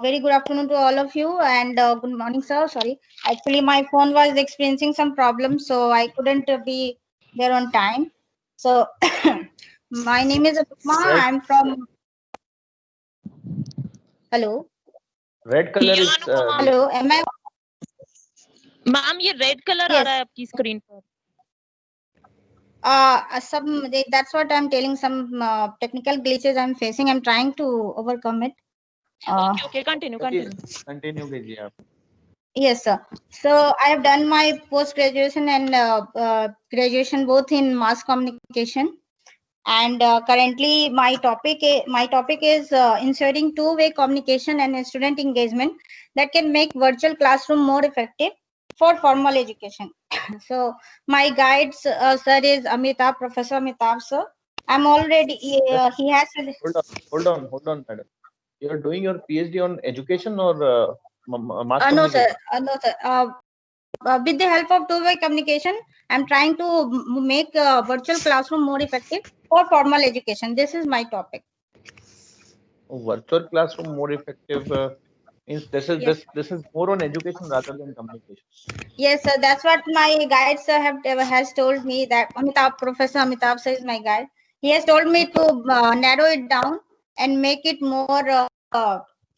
Very good afternoon to all of you and good morning, sir. Sorry. Actually, my phone was experiencing some problems, so I couldn't be there on time. So, my name is Upma. I'm from. Hello. Red color is. Hello. Am I? Ma'am, ये red color आ रहा है आपकी screen पर. That's what I'm telling. Some technical glitches I'm facing. I'm trying to overcome it. Okay, continue. Continue, Vijay. Yes, sir. So I have done my post graduation and graduation both in mass communication, and currently my topic is ensuring two-way communication and student engagement that can make virtual classroom more effective for formal education. So my guide, sir, is Professor Amitabh, sir. I'm already. He has. Hold on, madam. You're doing your PhD on education or mass communication? No, sir. With the help of two-way communication, I'm trying to make virtual classroom more effective for formal education. This is my topic. Virtual classroom more effective means this is more on education rather than communication. Yes, sir. That's what my guide sir has told me, that Professor Amitabh sir is my guide. He has told me to narrow it down and make it more It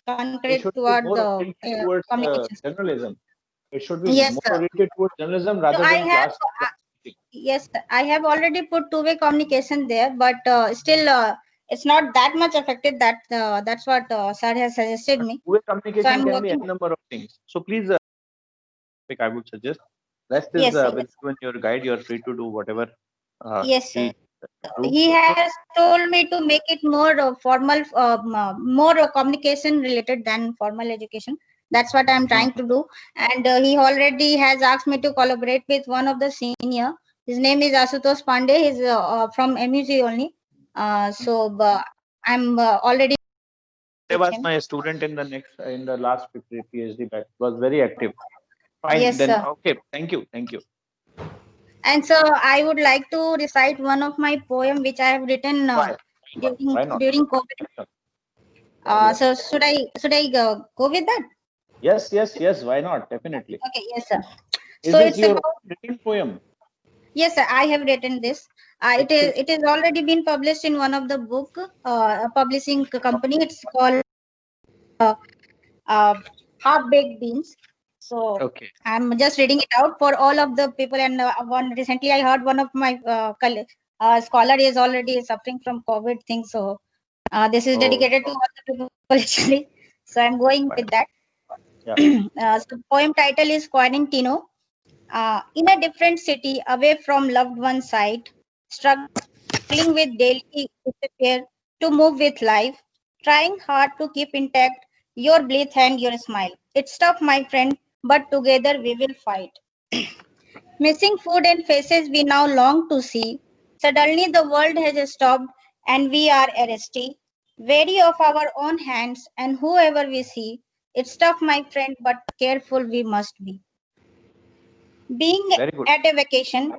concrete should be toward more the oriented towards communication. journalism. It should be Yes, more sir. oriented towards journalism So rather I than have, class. yes, sir, I have already put two-way communication there, but still it's not that much affected. That's what sir has suggested me. Two-way So communication I'm can be working. any number of things. So please, I would suggest rest is Yes, sir. with you and your guide. You are free to do whatever Yes, sir. he do. He has told me to make it more formal, more communication related than formal education. That's what I'm trying to do. And he already has asked me to collaborate with one of the senior. His name is Asutosh Pandey. He's from MUG only. So I'm already. He was my student in the last PhD batch. Was very active. Fine. Yes, Then sir. okay. Thank you. Thank you. And so I would like to recite one of my poem which I have written Why not? during COVID. So should I go with that? Yes. Why not? Definitely. Okay, yes, sir. Is So this it's your about, written poem? yes, sir, I have written this. It is already been published in one of the book publishing company. It's called Half Baked Beans. So Okay. I'm just reading it out for all of the people. And one recently I heard one of my scholar is already suffering from COVID thing. So this is dedicated to all the people actually. So I'm going with that. Yeah. So poem title is Quarantino. In a different city, away from loved one's sight, struggling with daily disappear to move with life, trying hard to keep intact your breath and your smile. It's tough, my friend, but together we will fight. Missing food and faces we now long to see. Suddenly the world has stopped and we are arrested, wary of our own hands and whoever we see. It's tough, my friend, but careful we must be. Being Very good. at a vacation,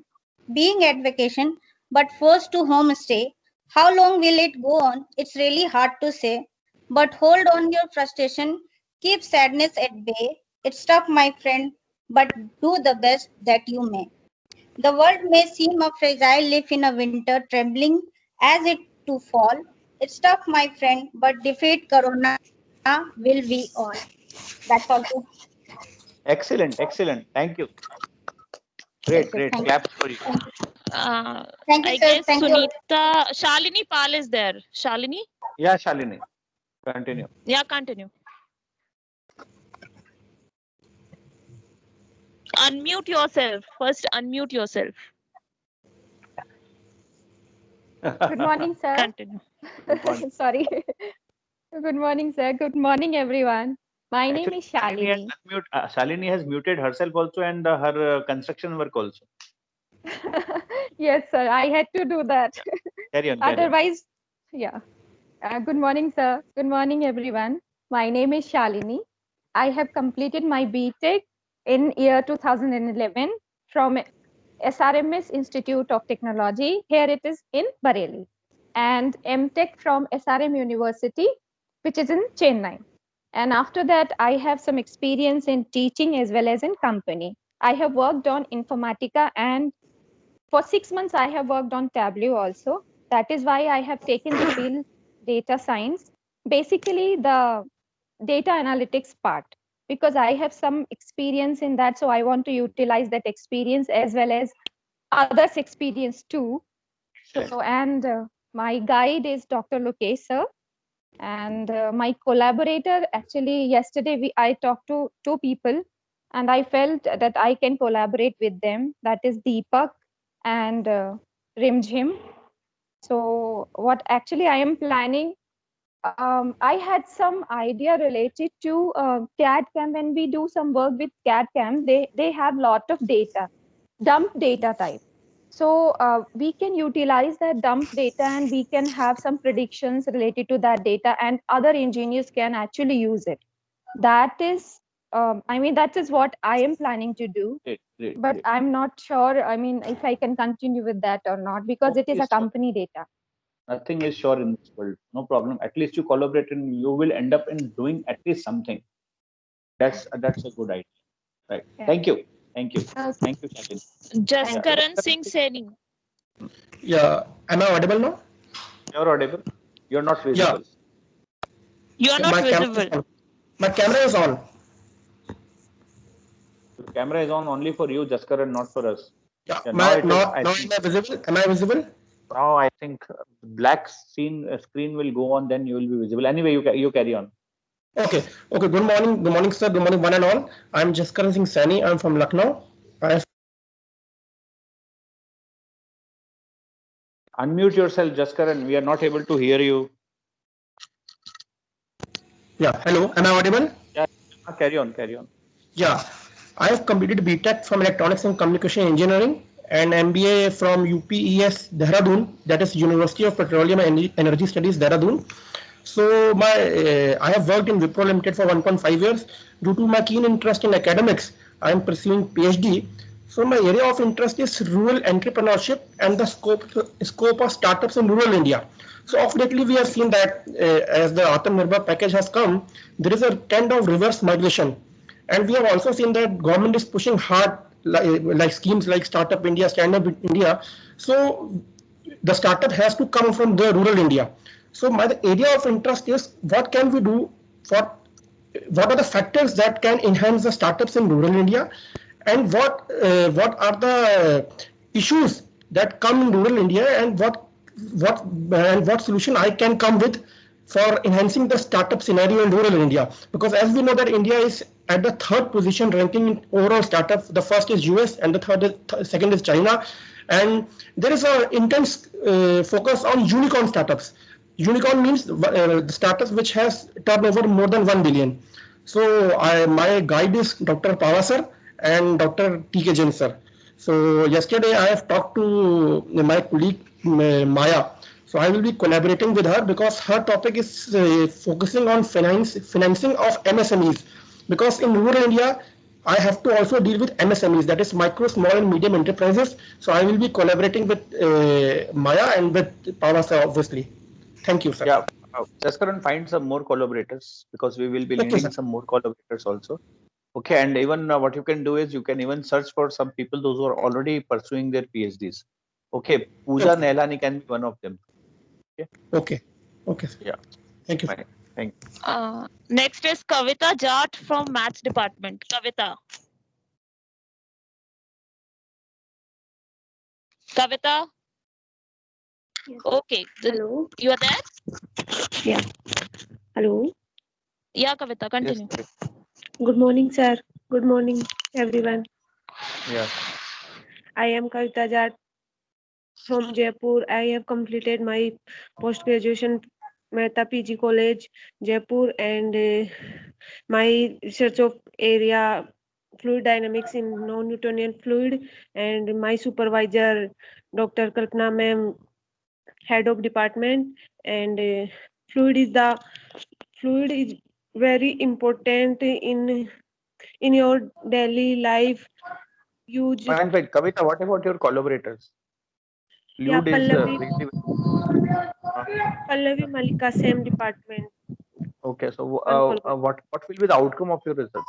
being at vacation, but forced to homestay. How long will it go on? It's really hard to say. But hold on your frustration, keep sadness at bay. It's tough, my friend, but do the best that you may. The world may seem a fragile leaf in a winter, trembling as it to fall. It's tough, my friend, but defeat Corona will we all. That's all. Excellent. Thank you. Great. Thank you. Clap for you. Thank you, I sir. guess Thank you. Sunita, Shalini Pal is there. Shalini? Yeah, Shalini. Continue. Yeah, continue. Unmute yourself. First, unmute yourself. Good morning, sir. Continue. Sorry. Good morning, sir. Good morning, everyone. My name is Shalini. Shalini has muted herself also and her construction work also. Yes, sir. I had to do that. Carry on. Otherwise, yeah. Good morning, sir. Good morning, everyone. My name is Shalini. I have completed my BTech in year 2011 from SRMS Institute of Technology. Here it is in Bareilly. And MTech from SRM University, which is in Chennai. And after that, I have some experience in teaching as well as in company. I have worked on Informatica, and for 6 months, I have worked on Tableau also. That is why I have taken the field data science, basically the data analytics part, because I have some experience in that. So I want to utilize that experience as well as others' experience too. So, and my guide is Dr. Lokesh, sir. And my collaborator, actually, yesterday I talked to 2 people and I felt that I can collaborate with them. That is Deepak and Rimjim. So what actually I am planning, I had some idea related to CAD-CAM. When we do some work with CAD-CAM, they have lot of data, dump data type. So we can utilize that dump data and we can have some predictions related to that data, and other engineers can actually use it. That is, that is what I am planning to do. But I'm not sure, if I can continue with that or not, because it is a company data. Nothing is sure in this world. No problem. At least you collaborate and you will end up in doing at least something. That's a good idea. Right. Yeah. Thank you. Thank you, Sachin. Jaskaran Singh Saini. Yeah, am I audible now? You're audible. You're not Yeah. visible. You are not My camera visible. is on. My camera is on. The camera is on only for you, Jaskar, and not for us. Yeah. Now it is. Now I am think. I visible? Am I visible? Now I think black screen will go on. Then you will be visible. Anyway, you carry on. Okay. Okay. Good morning. Good morning, sir. Good morning, one and all. I'm Jaskaran Singh Saini. I'm from Lucknow. Unmute yourself, Jaskaran. We are not able to hear you. Yeah. Hello. Am I audible? Yeah. Carry on. Carry on. Yeah. I have completed BTech from Electronics and Communication Engineering and MBA from UPES Dehradun, that is University of Petroleum and Energy Studies Dehradun. So I have worked in Wipro Limited for 1.5 years. Due to my keen interest in academics, I am pursuing PhD. So my area of interest is rural entrepreneurship and the scope of startups in rural India. So of lately we have seen that as the Atmanirbhar package has come, there is a trend of reverse migration. And we have also seen that government is pushing hard like schemes like Startup India, Stand Up India. So the startup has to come from the rural India. So my area of interest is what can we do for what are the factors that can enhance the startups in rural India, and what are the issues that come in rural India, and what solution I can come with for enhancing the startup scenario in rural India. Because as we know that India is at the third position ranking in overall startups. The first is US and the second is China. And there is an intense focus on unicorn startups. Unicorn means the startups which has turnover more than 1 billion. So my guide is Dr. Pawasar and Dr. T.K. Jain sir. So yesterday I have talked to my colleague Maya. So I will be collaborating with her because her topic is focusing on financing of MSMEs. Because in rural India, I have to also deal with MSMEs, that is micro, small and medium enterprises. So I will be collaborating with Maya and with Pawasar obviously. Thank you, sir. Yeah, Jaskaran, find some more collaborators because we will be needing some more collaborators also. Okay, and even what you can do is you can even search for some people those who are already pursuing their PhDs. Okay, Pooja Nehlani can be one of them. Okay. Yeah. Thank you. Fine. Thank you. Next is Kavita Jat from Maths Department. Kavita. Kavita. Okay. Hello. You are there? Yeah. Hello. Yeah, Kavita, continue. Yes. Good morning, sir. Good morning, everyone. Yeah. I am Kavita Jat from Jaipur. I have completed my post-graduation Mehta PG College, Jaipur, and my research of area fluid dynamics in non-Newtonian fluid, and my supervisor, Dr. Kalpana ma'am, head of department, and fluid is very important in your daily life. Use Fine. Kavita, what about your collaborators? yeah, Fluid is Pallavi Malika, same department. okay. So what will be the outcome of your research?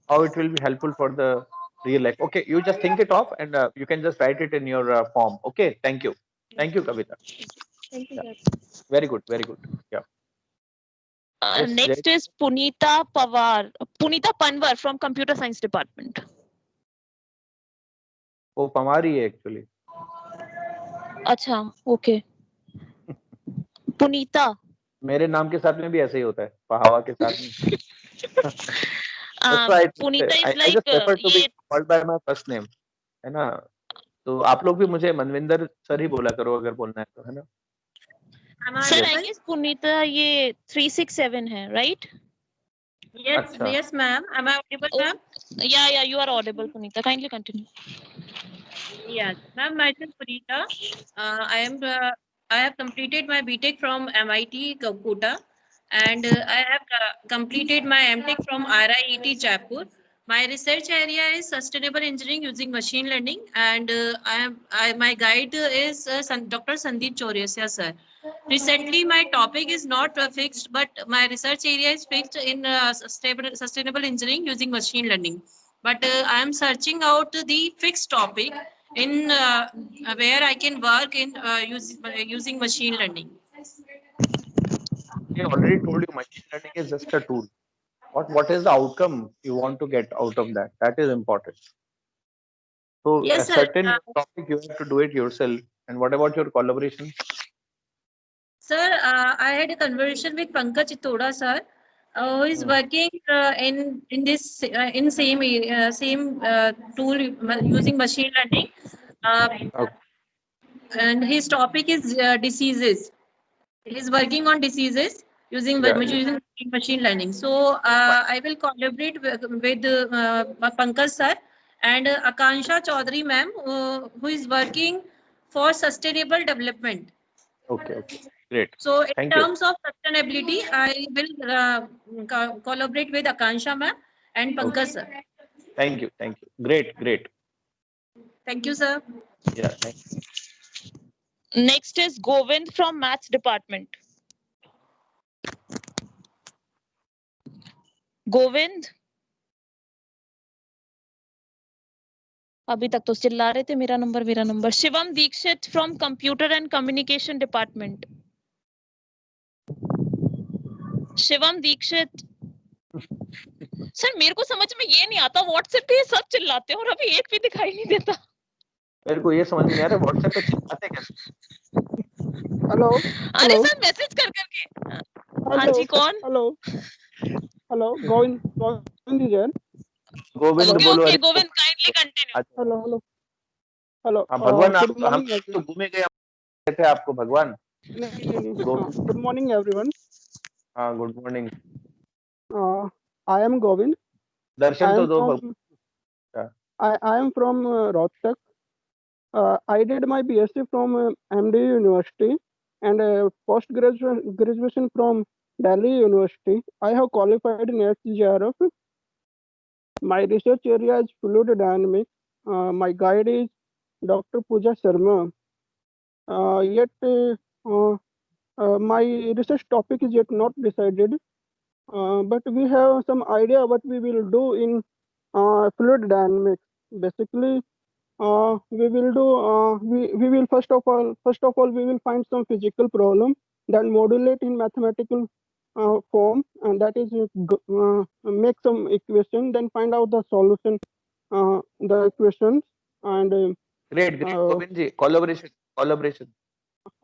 How it will be helpful for the real life? Okay, you just think it off and you can just write it in your form. Okay, thank you. Thank you, Kavita. Thank you, Yeah. Very good, very good. Yeah. Yes, Next is Punita Panwar from Computer Science Department. Oh, Pamari actually. अच्छा, okay. Punita. मेरे नाम के साथ में भी ऐसे ही होता है, पहावा के साथ में. Punita is I like just prefer to be called by my first name, है ना? तो आप लोग भी मुझे मनविंदर सर ही बोला करो अगर बोलना है तो, है ना? Sir, I guess Punita ये 367 है, right? Yes, Achha. yes, ma'am. Am I audible, ma'am? Yeah, you are audible, Punita. Kindly continue. Yes, ma'am. Myself, Punita. I have completed my BTech from MIT Calcutta, and I have completed my MTech from RIET Jaipur. My research area is sustainable engineering using machine learning, and my guide is Dr. Sandeep Chaurasia, sir. Recently, my topic is not fixed, but my research area is fixed in sustainable engineering using machine learning. But I am searching out the fixed topic in where I can work in using machine learning. I already told you machine learning is just a tool. What is the outcome you want to get out of that? That is important. So a Yes, sir. certain topic you have to do it yourself. And what about your collaboration? Sir, I had a conversation with Pankaj Chittoda, sir, who is working in this in same tool using machine learning, and his topic is diseases. He's working on diseases using using machine learning. So I will collaborate with Pankaj sir and Akansha Chaudhary ma'am, who is working for sustainable development. Okay, great. So in Thank you. terms of sustainability, I will collaborate with Akansha ma'am and Pankaj sir. Thank you. Great. Thank you, sir. Yeah, thank you. Next is Govind from Maths Department. Govind, अभी तक तो चिल्ला रहे थे मेरा number. Shivam Dixit from computer and communication department. Shivam Dixit. Sir मेरे को समझ में ये नहीं आता, व्हाट्सएप पे सब चिल्लाते हैं और अभी एक भी दिखाई नहीं देता. मेरे को ये समझ में नहीं आ रहा व्हाट्सएप पे चिल्लाते कैसे. हेलो. अरे सर मैसेज कर करके. हाँ जी, कौन? हेलो गोविंद जी. गोविंद बोलो. Okay Govind, kindly continue. Hello. भगवान हम तो घूमे गए थे आपको भगवान. Good morning everyone. हाँ, good morning. I am Govind. दर्शन तो दो. I am from Rohtak. I did my BSc from MD University and post graduation from Delhi University. I have qualified in SGRF. My research area is fluid dynamics. My guide is Dr. Pooja Sharma. My research topic is yet not decided, but we have some idea what we will do in fluid dynamics. Basically, we will do. We will first of all we will find some physical problem, then modulate in mathematical form, and that is make some equation, then find out the solution, the equations, and great. Govind ji, collaboration.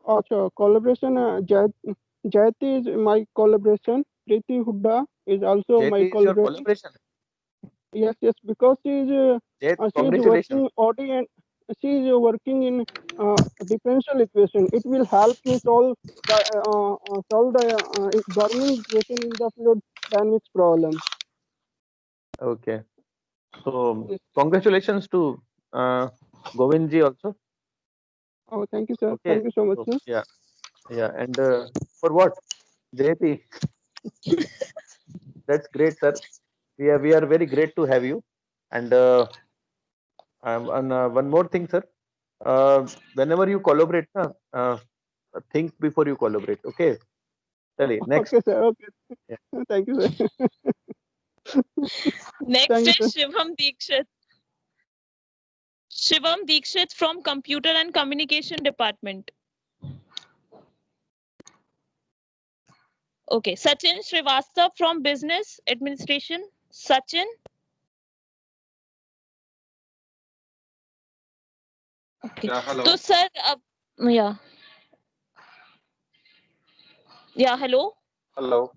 Also, collaboration. Jayati is my collaboration. Preeti Hooda is also Jayati my is your collaboration. Yes, because she is working OD and she is working in differential equation. It will help me solve the Bernoulli equation in the fluid dynamics problem. Okay. So congratulations to Govind ji also. Oh, thank you, sir. Okay. Thank you so much, sir. Yeah. And for what? Jayati. That's great, sir. We are very great to have you. And one more thing, sir. Whenever you collaborate, think before you collaborate. Okay. Next. Okay, sir. Okay. Yeah. Thank you, sir. Next is Shivam Dikshit. Shivam Dikshit from Computer and Communication Department. Okay, Sachin Srivastava from Business Administration. Sachin. Okay. Yeah, hello. So, sir, yeah, hello. Hello.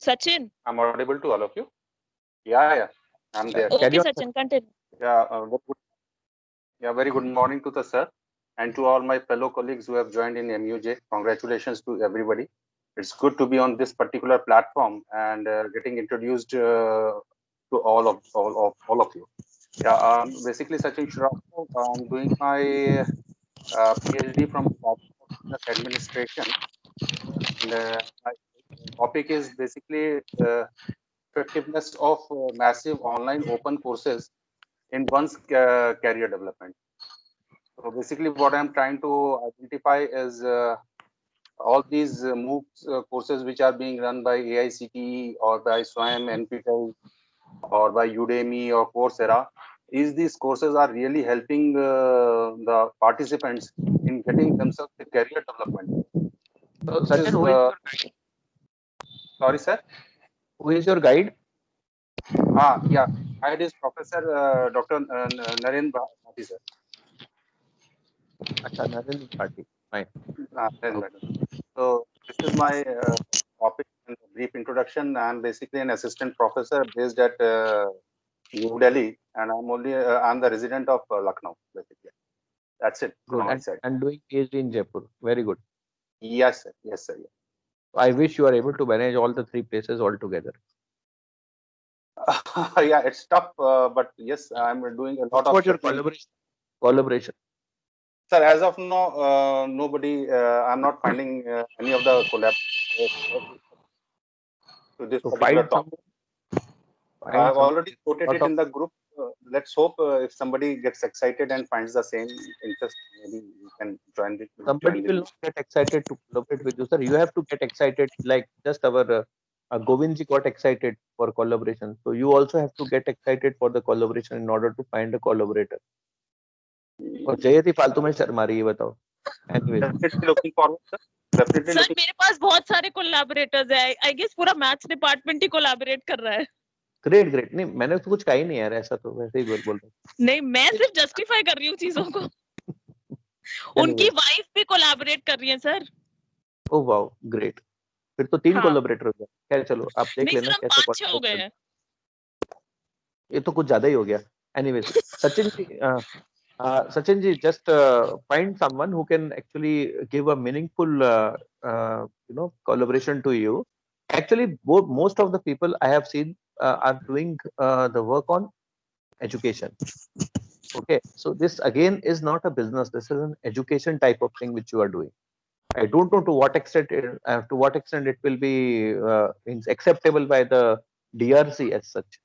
Sachin. I'm audible to all of you. Yeah, I'm there. Okay, Sachin, continue. Yeah, very good morning to the sir and to all my fellow colleagues who have joined in MUJ. Congratulations to everybody. It's good to be on this particular platform and getting introduced to all of you. Yeah, basically Sachin Srivastava. I'm doing my PhD from Business Administration. And my topic is basically effectiveness of massive online open courses in one's career development. So basically what I'm trying to identify is all these MOOCs courses which are being run by AICTE or by SWAYAM, NPTEL or by Udemy or Coursera. is these courses are really helping the participants in getting themselves a career development. So, Sachin, who is your guide? Sorry, sir. Who is your guide? Yeah, guide is Professor Dr. Narendra Bhati, sir. Acha, Narendra Bhati. Fine. So this is my topic and brief introduction. I'm basically an assistant professor based at New Delhi, and I'm the resident of Lucknow, basically. That's it Good. from my side. And doing PhD in Jaipur. Very good. Yes, sir. Yes, sir. Yeah. I wish you are able to manage all the three places all together. Yeah, it's tough, but yes, I'm doing a lot of. What's your collaboration? Sir, as of now, nobody. I'm not finding any of the collaborators to this particular topic. I've already quoted it in the group. Let's hope if somebody gets excited and finds the same interest, maybe you can join the. Somebody will not get excited to collaborate with you, sir. You have to get excited, like just our Govindji got excited for collaboration. So you also have to get excited for the collaboration in order to find a collaborator. और जयति फालतू में शर्मा रही है बताओ. Anyway. Definitely looking forward, sir. Definitely sir मेरे पास बहुत सारे कोलैबोरेटर्स है. I guess पूरा मैथ्स डिपार्टमेंट ही कोलैबोरेट कर रहा है. ग्रेट नहीं मैंने तो कुछ कहा ही नहीं यार ऐसा तो वैसे ही बोल रहा हूँ. नहीं मैं सिर्फ जस्टिफाई कर रही हूँ चीजों को. उनकी वाइफ भी कोलैबोरेट कर रही है सर. Oh wow great. फिर तो 3 कोलैबोरेटर हो गए. खैर चलो आप देख लेना कैसे 5-6 हो गए हैं. ये तो कुछ ज्यादा ही हो गया. Anyways, Sachin ji, just find someone who can actually give a meaningful, collaboration to you. Actually, most of the people I have seen are doing the work on education. Okay, so this again is not a business. This is an education type of thing which you are doing. I don't know to what extent it will be acceptable by the DRC as such,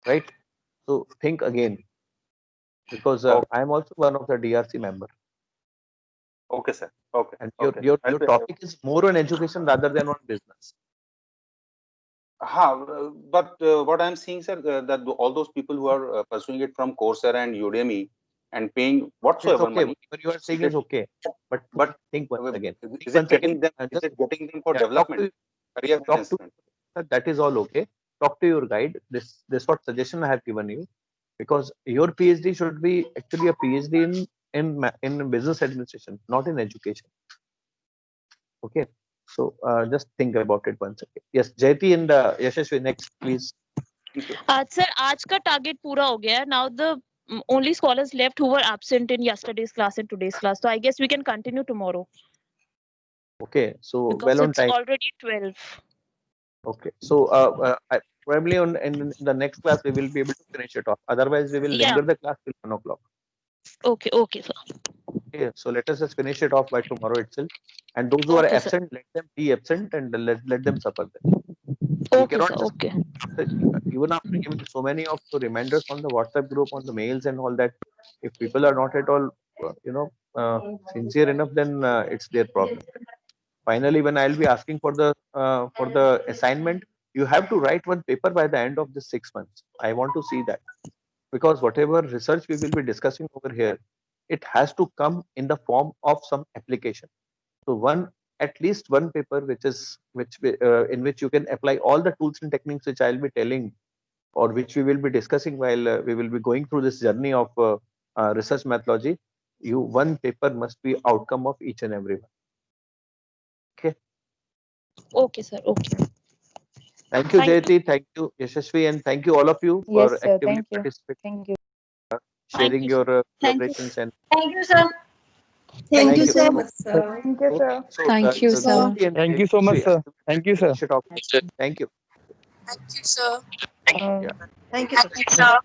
right? So think again. Because I am also one of the DRC member. Okay, sir. Okay. And your topic is more on education rather than on business. But what I'm seeing, sir, that all those people who are pursuing it from Coursera and Udemy and paying whatsoever money. What you are saying is okay. But think once again. Is it getting them for development? Career enhancement? That is all okay. Talk to your guide. This what suggestion I have given you. Because your PhD should be actually a PhD in business administration, not in education. Okay, so just think about it once again. Yes, Jayati and Yashashvi, next, please. Sir, आज का target पूरा हो गया है. Now the only scholars left who were absent in yesterday's class and today's class. So I guess we can continue tomorrow. Okay, so because well on it's time. Already 12. Okay, so probably in the next class we will be able to finish it off. Otherwise, we will linger the class till 1 o'clock. Okay, sir. Okay, so let us just finish it off by tomorrow itself. And those who are absent, let them be absent and let them suffer then. Okay, sir. Okay. Even after giving so many of the reminders on the WhatsApp group, on the mails and all that, if people are not at all, sincere enough, then it's their problem. Finally, when I'll be asking for the assignment, you have to write one paper by the end of the 6 months. I want to see that, because whatever research we will be discussing over here, it has to come in the form of some application. So at least one paper in which you can apply all the tools and techniques which I'll be telling, or which we will be discussing while we will be going through this journey of research methodology. One paper must be outcome of each and every one. Okay. Okay, sir. Okay. Thank you, Jayati. Thank you, Yashashvi, and thank you all of you for actively participating. Thank you. Sharing your collaborations and. Thank you, sir. Thank you so much, sir. Thank you, sir. Thank you, sir. Thank you so much, sir. Thank you, sir. Thank you. Thank you, sir. Yeah. Thank you, sir.